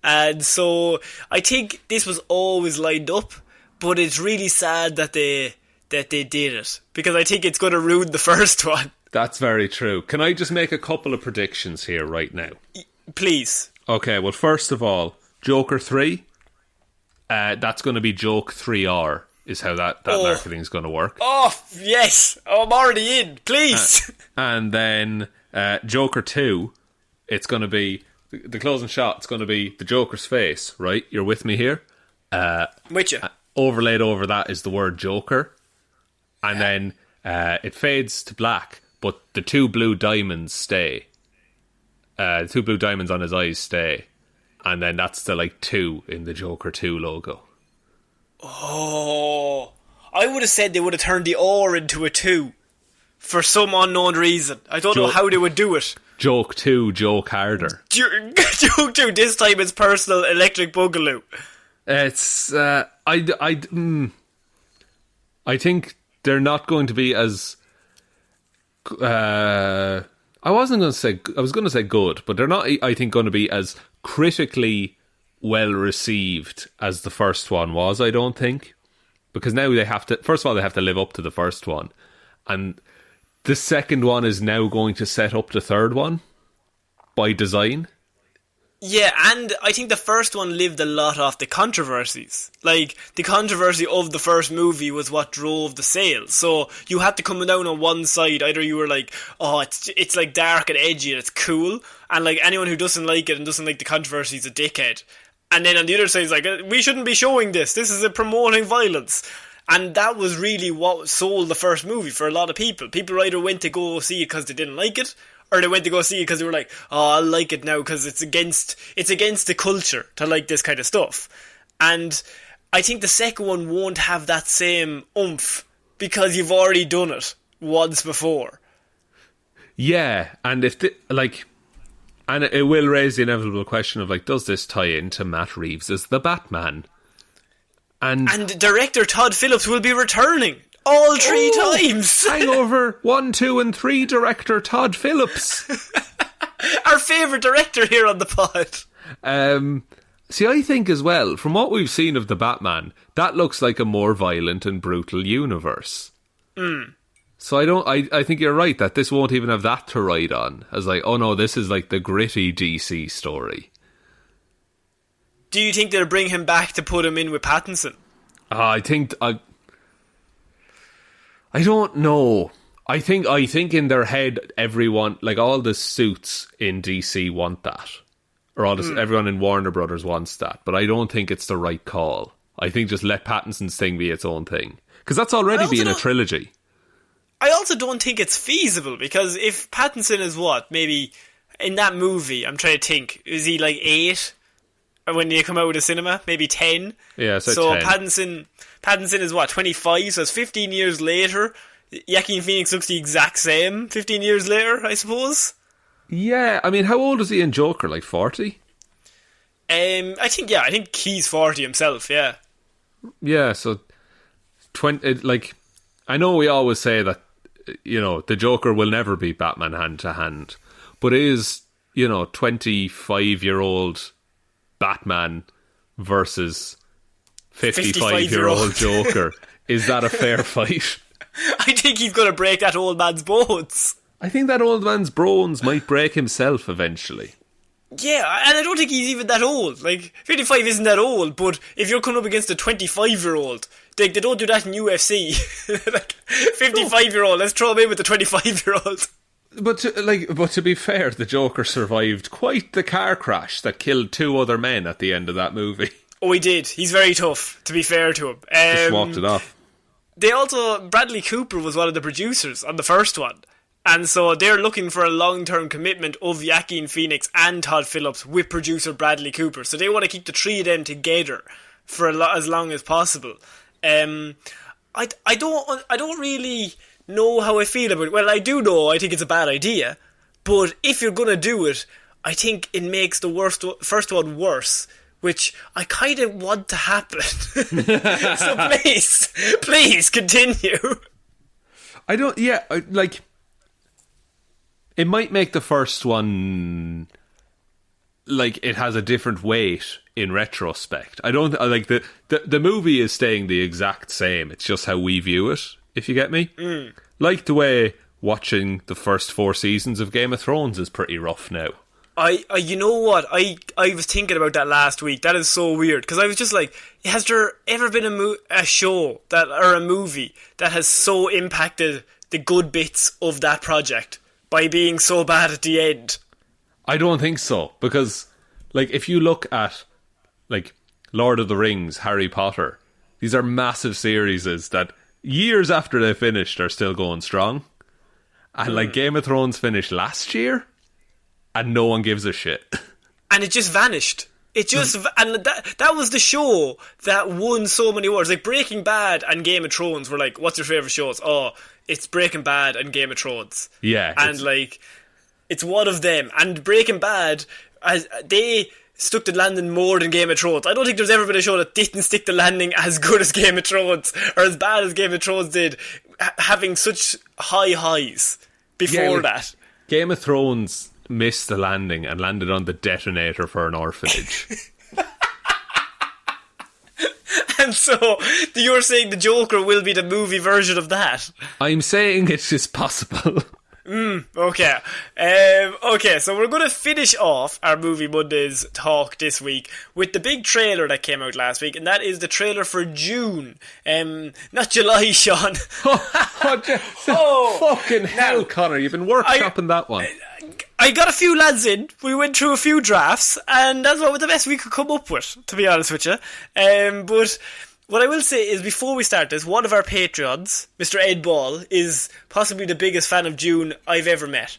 S1: And so I think this was always lined up, but it's really sad that they did it, because I think it's going to ruin the first one.
S2: That's very true. Can I just make a couple of predictions here right now?
S1: Please.
S2: Okay, well, first of all, Joker 3... that's going to be Joke 3R, is how that marketing is going to work.
S1: Oh, yes. I'm already in. Please.
S2: And then Joker 2, it's going to be... The closing shot, it's going to be the Joker's face, right? You're with me here?
S1: With you.
S2: Overlaid over that is the word Joker. And then it fades to black, but the 2 blue diamonds stay. The 2 blue diamonds on his eyes stay. And then that's the 2 in the Joker 2 logo.
S1: Oh, I would have said they would have turned the R into a 2 for some unknown reason. I don't know how they would do it.
S2: Joke 2, joke harder.
S1: Joke 2, this time it's personal electric boogaloo.
S2: It's I think they're not going to be as I was going to say good, but they're not, I think, going to be as critically well received as the first one was, I don't think. Because now they have to, first of all, they have to live up to the first one. And the second one is now going to set up the third one by design.
S1: Yeah, and I think the first one lived a lot off the controversies. Like, the controversy of the first movie was what drove the sales. So you had to come down on one side. Either you were like, oh, it's like dark and edgy and it's cool, and like anyone who doesn't like it and doesn't like the controversy is a dickhead. And then on the other side, it's like, we shouldn't be showing this. This is promoting violence. And that was really what sold the first movie for a lot of people. People either went to go see it because they didn't like it, or they went to go see it because they were like, oh, I like it now because it's against the culture to like this kind of stuff. And I think the second one won't have that same oomph because you've already done it once before.
S2: Yeah, and and it will raise the inevitable question of like, does this tie into Matt Reeves as the Batman? And
S1: director Todd Phillips will be returning all 3 times.
S2: Hangover 1, 2 and 3 director Todd Phillips.
S1: Our favourite director here on the pod.
S2: See, I think as well, from what we've seen of the Batman, that looks like a more violent and brutal universe. So I think you're right that this won't even have that to ride on. As like, oh no, this is like the gritty DC story.
S1: Do you think they'll bring him back to put him in with Pattinson?
S2: I don't know. I think in their head, everyone, like all the suits in DC want that. Or everyone in Warner Brothers wants that. But I don't think it's the right call. I think just let Pattinson's thing be its own thing. Because that's already being a trilogy.
S1: I also don't think it's feasible, because if Pattinson is maybe in that movie, I'm trying to think, is he like 8 when you come out of the cinema? Maybe 10?
S2: Yeah,
S1: so
S2: 10.
S1: Pattinson is what, 25? So it's 15 years later. Joaquin Phoenix looks the exact same 15 years later, I suppose.
S2: Yeah, I mean, how old is he in Joker? Like 40?
S1: I think he's 40 himself, yeah.
S2: Yeah, so 20, like, I know we always say that, you know, the Joker will never beat Batman hand to hand, but is, you know, 25-year-old Batman versus 55-year-old Joker, is that a fair fight?
S1: I think he's going to break that old man's bones.
S2: I think that old man's bones might break himself eventually.
S1: Yeah, and I don't think he's even that old. Like, 55 isn't that old, but if you're coming up against a 25-year-old, they don't do that in UFC. Like, 55-year-old, let's throw him in with the 25-year-old.
S2: But to be fair, the Joker survived quite the car crash that killed 2 other men at the end of that movie.
S1: Oh, he did. He's very tough, to be fair to him.
S2: Just walked it off.
S1: Bradley Cooper was one of the producers on the first one. And so they're looking for a long-term commitment of Joaquin Phoenix and Todd Phillips with producer Bradley Cooper. So they want to keep the 3 of them together for as long as possible. I don't really know how I feel about it. Well, I do know I think it's a bad idea. But if you're going to do it, I think it makes the first one worse, which I kind of want to happen. So please continue.
S2: It might make the first one, like, it has a different weight in retrospect. I don't, like, the movie is staying the exact same. It's just how we view it, if you get me. Like the way watching the first 4 seasons of Game of Thrones is pretty rough now.
S1: You know what? I was thinking about that last week. That is so weird. Because I was just like, has there ever been a show or a movie that has so impacted the good bits of that project by being so bad at the end?
S2: I don't think so. Because, like, if you look at, like, Lord of the Rings, Harry Potter, these are massive series that years after they finished are still going strong. And, like, Game of Thrones finished last year, and no one gives a shit.
S1: And it just vanished. It just... And that was the show that won so many awards. Like, Breaking Bad and Game of Thrones were like, what's your favourite shows? Oh, it's Breaking Bad and Game of Thrones.
S2: Yeah.
S1: And, like, it's one of them. And Breaking Bad, they stuck the landing more than Game of Thrones. I don't think there's ever been a show that didn't stick the landing as good as Game of Thrones, or as bad as Game of Thrones did, having such high highs before that. Game
S2: of Thrones missed the landing and landed on the detonator for an orphanage.
S1: And so you're saying the Joker will be the movie version of that?
S2: I'm saying it is possible.
S1: Okay. Okay, so we're going to finish off our Movie Mondays talk this week with the big trailer that came out last week, and that is the trailer for Dune. Not July, Sean.
S2: Fucking hell, Connor, you've been workshopping that one.
S1: I got a few lads in, we went through a few drafts, and that's what was the best we could come up with, to be honest with you. But what I will say is, before we start this, one of our Patreons, Mr. Ed Ball, is possibly the biggest fan of Dune I've ever met.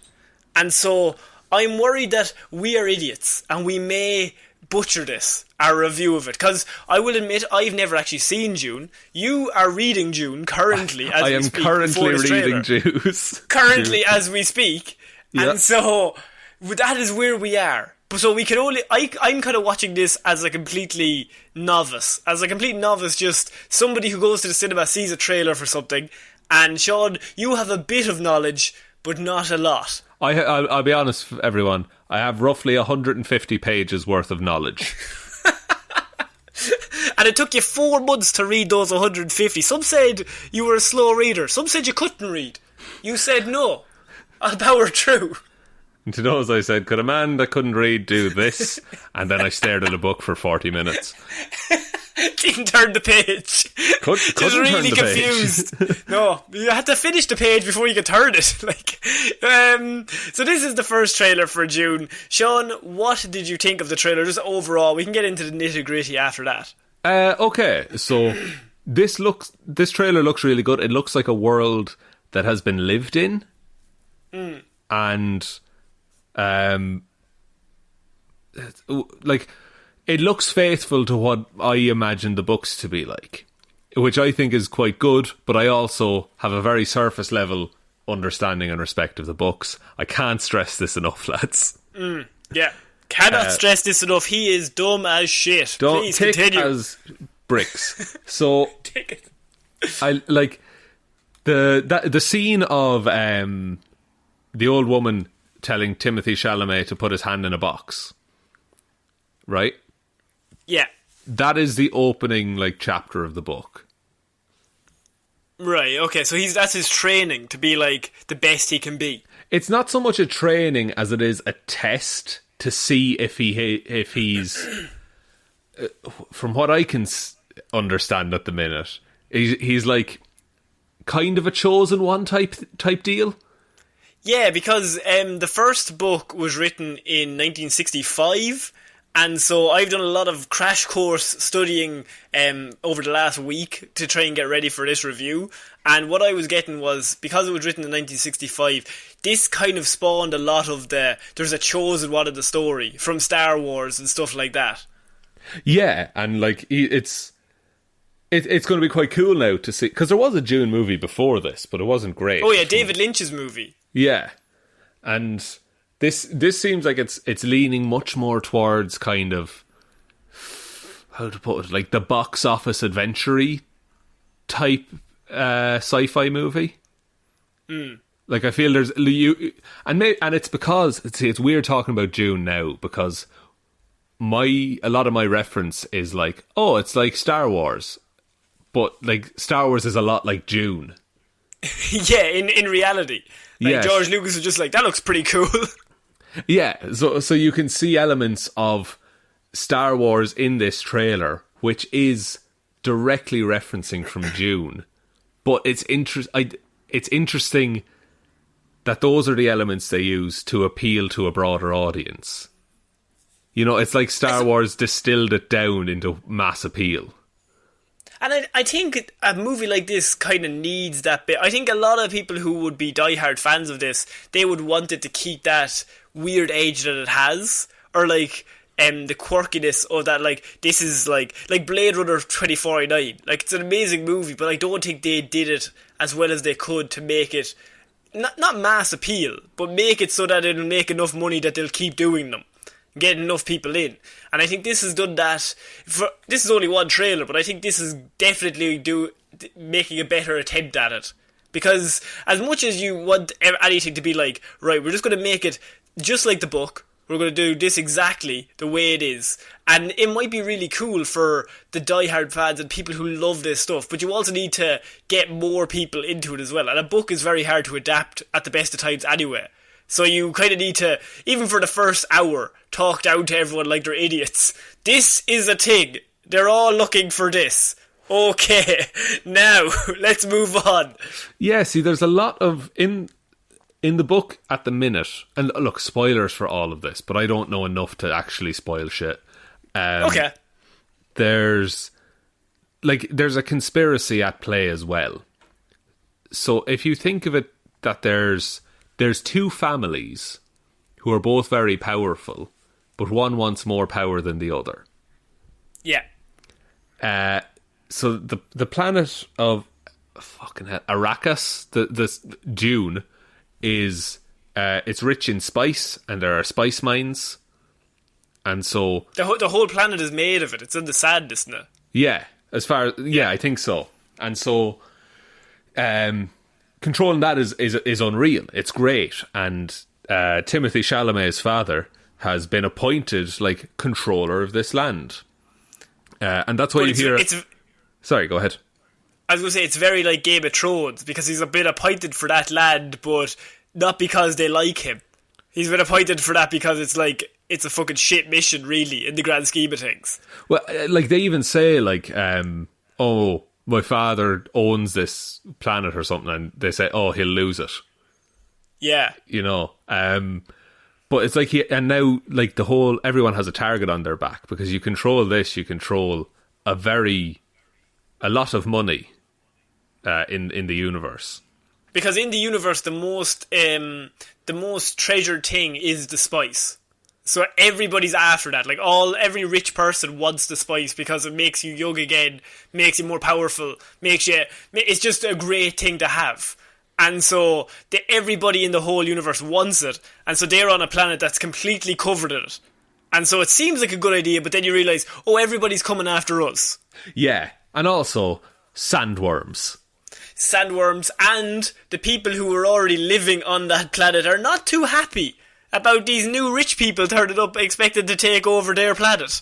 S1: And so I'm worried that we are idiots, and we may butcher this, our review of it. Because I will admit, I've never actually seen Dune. You are reading Dune currently as we speak. I am currently reading Dune. Currently as we speak. Yep. And so that is where we are. So we can only... I'm kind of watching this as a complete novice, just somebody who goes to the cinema, sees a trailer for something, and Sean, you have a bit of knowledge, but not a lot.
S2: I'll be honest, everyone, I have roughly 150 pages worth of knowledge.
S1: And it took you 4 months to read those 150. Some said you were a slow reader. Some said you couldn't read. You said no. I'll power through.
S2: And to those I said, could a man that couldn't read do this? And then I stared at a book for 40 minutes.
S1: Didn't turn the page.
S2: Just
S1: really confused. No, you had to finish the page before you could turn it. So this is the first trailer for Dune. Sean, what did you think of the trailer? Just overall, we can get into the nitty gritty after that.
S2: Okay, so this trailer looks really good. It looks like a world that has been lived in. And Like, it looks faithful to what I imagine the books to be like, which I think is quite good, but I also have a very surface level understanding and respect of the books. I can't stress this enough, lads.
S1: Yeah. Cannot stress this enough. He is dumb as shit.
S2: Don't
S1: Please
S2: take
S1: continue.
S2: it as bricks. So,
S1: Take it.
S2: I like the scene of the old woman telling Timothée Chalamet to put his hand in a box, right?
S1: Yeah.
S2: That is the opening like chapter of the book.
S1: Right, okay, so that's his training to be like the best he can be.
S2: It's not so much a training as it is a test to see if he's from what I can understand at the minute, he's like kind of a chosen one type deal.
S1: Yeah, because the first book was written in 1965, and so I've done a lot of crash course studying over the last week to try and get ready for this review. And what I was getting was, because it was written in 1965, this kind of spawned a lot of there's a chosen one of the story from Star Wars and stuff like that.
S2: Yeah, and like it's going to be quite cool now to see, because there was a Dune movie before this, but it wasn't great.
S1: Oh yeah, David Lynch's movie.
S2: Yeah, and this seems like it's leaning much more towards kind of, how to put it, like the box office adventure-y type sci-fi movie. Like, I feel there's and it's because it's weird talking about Dune now, because a lot of my reference is like, oh, it's like Star Wars, but like Star Wars is a lot like Dune.
S1: Yeah, in reality, like
S2: yes.
S1: George Lucas was just like, that looks pretty cool.
S2: Yeah, so you can see elements of Star Wars in this trailer, which is directly referencing from Dune. But it's interesting that those are the elements they use to appeal to a broader audience. You know, it's like Star Wars distilled it down into mass appeal.
S1: And I think a movie like this kind of needs that bit. I think a lot of people who would be diehard fans of this, they would want it to keep that weird edge that it has, or like the quirkiness of that. Like, this is like Blade Runner 2049. Like, it's an amazing movie, but I don't think they did it as well as they could to make it not mass appeal, but make it so that it'll make enough money that they'll keep doing them, get enough people in. And I think this has done that. This is only one trailer, but I think this is definitely making a better attempt at it. Because as much as you want anything to be like, right, we're just going to make it just like the book, we're going to do this exactly the way it is, and it might be really cool for the diehard fans and people who love this stuff, but you also need to get more people into it as well. And a book is very hard to adapt at the best of times anyway. So you kind of need to, even for the first hour, talk down to everyone like they're idiots. This is a thing. They're all looking for this. Okay, now let's move on.
S2: Yeah, see, there's a lot of in the book at the minute, and look, spoilers for all of this, but I don't know enough to actually spoil shit.
S1: Okay.
S2: There's a conspiracy at play as well. So if you think of it, that there's two families who are both very powerful, but one wants more power than the other.
S1: Yeah.
S2: So the planet of fucking hell, Arrakis, the Dune, is it's rich in spice, and there are spice mines, and so
S1: the whole planet is made of it. It's in the sand, isn't it?
S2: Yeah, I think so. And so, controlling that is unreal. It's great, and Timothée Chalamet's father has been appointed like controller of this land, and that's why you hear. Sorry, go ahead.
S1: I was going to say, it's very like Game of Thrones, because he's been appointed for that land, but not because they like him. He's been appointed for that because it's a fucking shit mission, really, in the grand scheme of things.
S2: Well, like, they even say, like, oh, my father owns this planet or something, and they say, oh, he'll lose it.
S1: Yeah.
S2: You know, but it's like, and now, like, everyone has a target on their back, because you control this, you control a lot of money in the universe.
S1: Because in the universe, the most treasured thing is the spice. So everybody's after that. Like every rich person wants the spice because it makes you young again, makes you more powerful, it's just a great thing to have. And so everybody in the whole universe wants it. And so they're on a planet that's completely covered in it. And so it seems like a good idea, but then you realise, everybody's coming after us.
S2: Yeah, and also sandworms.
S1: Sandworms, and the people who were already living on that planet are not too happy about these new rich people turning up expected to take over their planet.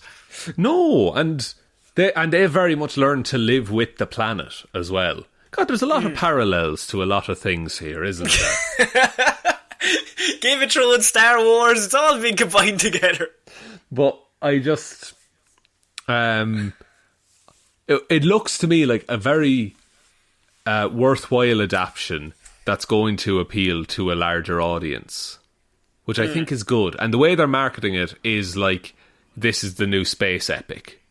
S2: No, and they very much learned to live with the planet as well. God, there's a lot of parallels to a lot of things here, isn't there?
S1: Game of Thrones, Star Wars, it's all been combined together.
S2: But I just... it looks to me like a very worthwhile adaptation that's going to appeal to a larger audience, which I think is good. And the way they're marketing it is like, this is the new space epic.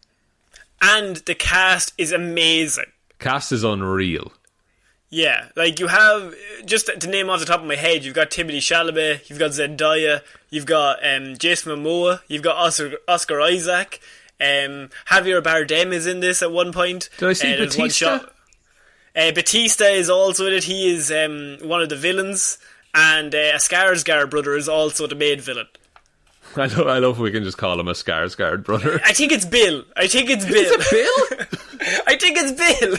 S1: And the cast is amazing.
S2: Cast is unreal.
S1: Yeah, like you have, just to name off the top of my head, you've got Timothée Chalamet, you've got Zendaya, you've got Jason Momoa, you've got Oscar Isaac, Javier Bardem is in this at one point.
S2: Did I see Batista?
S1: Batista is also in it. He is one of the villains, and Skarsgård brother is also the main villain.
S2: I love we can just call him a Skarsgård brother.
S1: I think it's Bill.
S2: Is it Bill?
S1: I think it's Bill.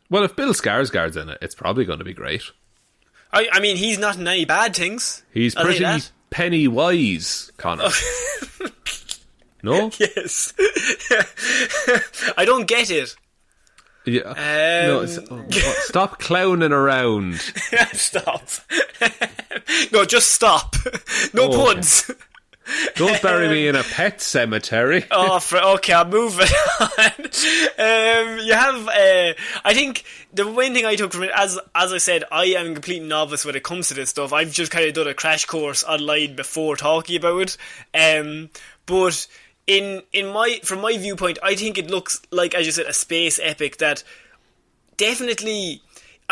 S2: Well, if Bill Skarsgård's in it, it's probably going to be great.
S1: I mean, he's not in any bad things.
S2: He's pretty penny wise, Connor. No?
S1: Yes. I don't get it.
S2: Yeah. No, stop clowning around.
S1: Stop. No, just stop. No puns.
S2: Don't bury me in a pet cemetery.
S1: Okay, I'm moving on. You have, I think the main thing I took from it, as I said, I am a complete novice when it comes to this stuff. I've just kind of done a crash course online before talking about it. But from my viewpoint, I think it looks like, as you said, a space epic that definitely...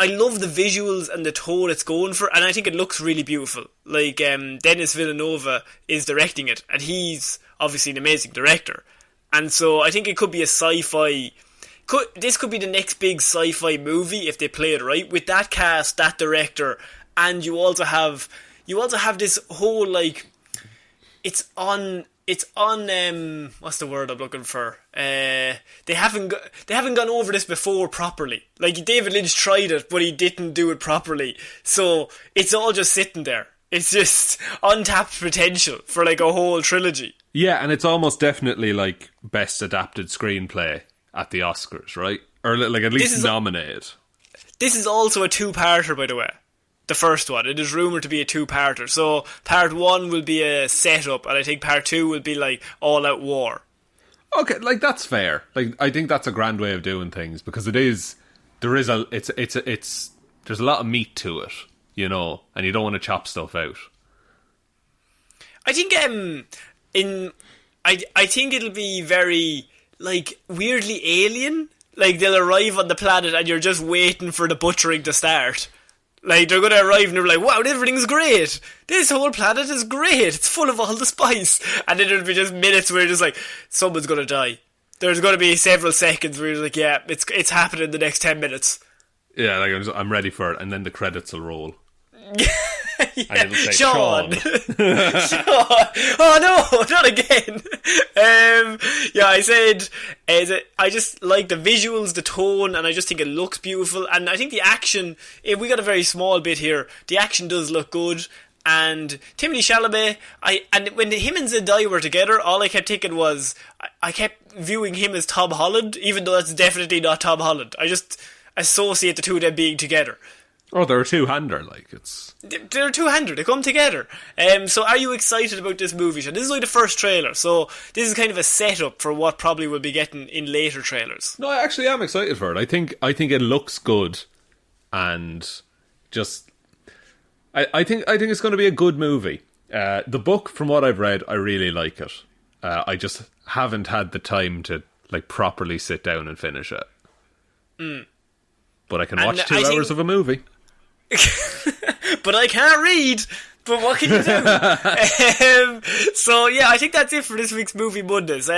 S1: I love the visuals and the tone it's going for, and I think it looks really beautiful. Like, Denis Villeneuve is directing it, and he's obviously an amazing director. And so I think it could be a sci-fi... This could be the next big sci-fi movie if they play it right, with that cast, that director, and you also have this whole, like... It's on what's the word I'm looking for? They haven't gone over this before properly. Like, David Lynch tried it, but he didn't do it properly. So it's all just sitting there. It's just untapped potential for like a whole trilogy.
S2: Yeah, and it's almost definitely like best adapted screenplay at the Oscars, right? Or like at least nominated.
S1: This is also a two-parter, by the way. The first one. It is rumoured to be a two-parter. So part one will be a setup, and I think part two will be like all-out war.
S2: Okay, like that's fair. Like I think that's a grand way of doing things, because there's a lot of meat to it, you know, and you don't want to chop stuff out.
S1: I think I think it'll be very like weirdly alien. Like they'll arrive on the planet and you're just waiting for the butchering to start. Like, they're going to arrive and they're like, wow, everything's great. This whole planet is great. It's full of all the spice. And then there'll be just minutes where you're just like, someone's going to die. There's going to be several seconds where you're like, yeah, it's happening in the next 10 minutes.
S2: Yeah, like I'm ready for it. And then the credits will roll.
S1: Yeah,
S2: and it'll say,
S1: Shaun.
S2: Shaun.
S1: Oh no, not again. Yeah, I said I just like the visuals, the tone, and I just think it looks beautiful. And I think the action, we got a very small bit here, the action does look good. And Timothée Chalamet, and when him and Zendaya were together, all I kept thinking was, I kept viewing him as Tom Holland, even though that's definitely not Tom Holland. I just associate the two of them being together.
S2: Oh, they're a two-hander, like, it's...
S1: They're a two-hander, they come together. So are you excited about this movie? This is like the first trailer, so this is kind of a setup for what probably we'll be getting in later trailers.
S2: No, I actually am excited for it. I think it looks good, and just... I think it's going to be a good movie. The book, from what I've read, I really like it. I just haven't had the time to, like, properly sit down and finish it. But I can watch 2 hours of a movie.
S1: But I can't read. But what can you do? So yeah, I think that's it for this week's Movie Mondays.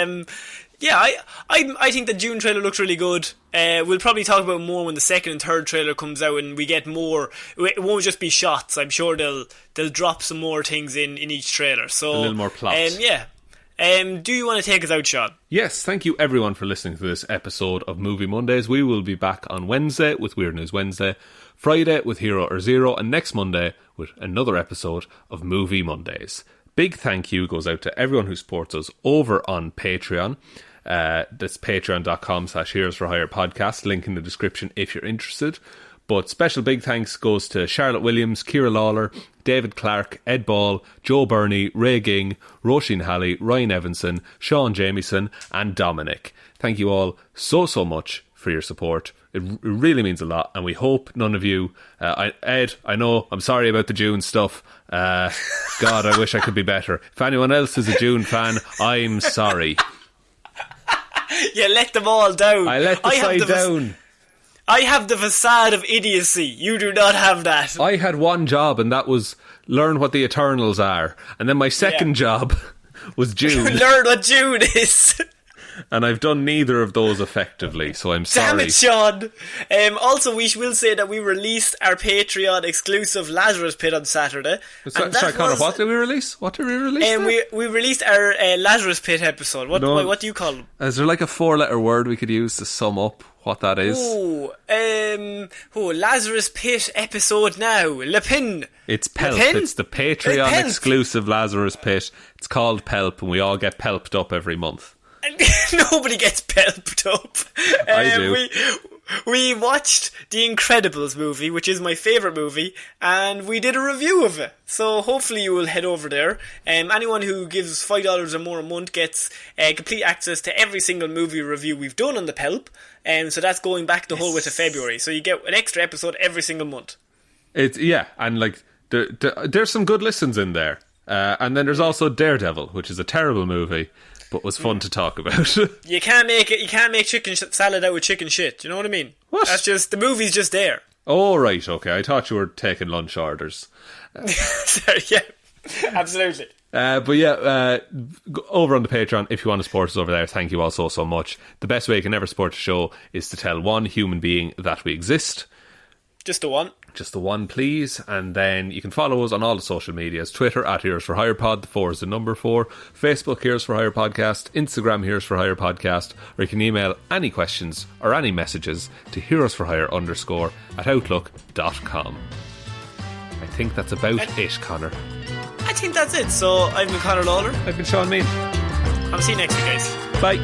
S1: Yeah, I think the Dune trailer looks really good. We'll probably talk about more when the second and third trailer comes out and we get more. It won't just be shots. I'm sure they'll drop some more things in each trailer. So
S2: a little more plot.
S1: Yeah. Do you want to take us out, Shaun?
S2: Yes, thank you everyone for listening to this episode of Movie Mondays. We will be back on Wednesday with Weird News Wednesday, Friday with Hero or Zero, and next Monday with another episode of Movie Mondays. Big thank you goes out to everyone who supports us over on Patreon. That's patreon.com/Heroes for Hire podcast, link in the description if you're interested. But special big thanks goes to Charlotte Williams, Ciara Lawler, David Clarke, Ed Ball, Joe Burney, Ray Ging, Roisin Hally, Ryan Evanson, Shaun Jamieson and Dominic. Thank you all so much for your support. It really means a lot, and we hope none of you... Ed, I know, I'm sorry about the Dune stuff. God, I wish I could be better. If anyone else is a Dune fan, I'm sorry.
S1: You let them all down.
S2: I let the side down.
S1: I have the facade of idiocy. You do not have that.
S2: I had one job, and that was learn what the Eternals are. And then my second job was Dune.
S1: Learn what Dune is.
S2: And I've done neither of those effectively, so I'm sorry.
S1: Damn it, Shaun. Also, we will say that we released our Patreon exclusive Lazarus Pit on Saturday.
S2: Sorry, Connor, what did we release?
S1: We released our Lazarus Pit episode. What do you call them? Is
S2: there like a 4-letter word we could use to sum up what that is?
S1: Lazarus Pit episode now. Le Pin.
S2: It's Pelp. It's the Patreon exclusive Lazarus Pit. It's called Pelp, and we all get pelped up every month.
S1: Nobody gets pelped up.
S2: I do.
S1: We watched The Incredibles movie, which is my favourite movie, and we did a review of it. So hopefully you will head over there. Anyone who gives $5 or more a month gets complete access to every single movie review we've done on the Pelp. So that's going back the whole way to February. So you get an extra episode every single month.
S2: And like there's some good listens in there. And then there's also Daredevil, which is a terrible movie, but was fun to talk about.
S1: You can't make chicken salad out with chicken shit. You know what I mean?
S2: What?
S1: That's just, the movie's just there.
S2: Oh, right, okay. I thought you were taking lunch orders.
S1: Sorry, yeah, absolutely.
S2: But yeah, over on the Patreon, if you want to support us over there, thank you all so much. The best way you can ever support the show is to tell one human being that we exist.
S1: Just the one.
S2: Just the one, please. And then you can follow us on all the social medias. Twitter @Heroes for Hire Pod, the 4 is the number 4. Facebook Heroes for Hire Podcast. Instagram Heroes for Hire Podcast. Or you can email any questions or any messages to heroesforhire_@outlook.com. I think that's about it, Connor.
S1: I think that's it. So I've been Ciara Lawler.
S2: I've been Shaun Mean.
S1: I'll see you next week, guys.
S2: Bye.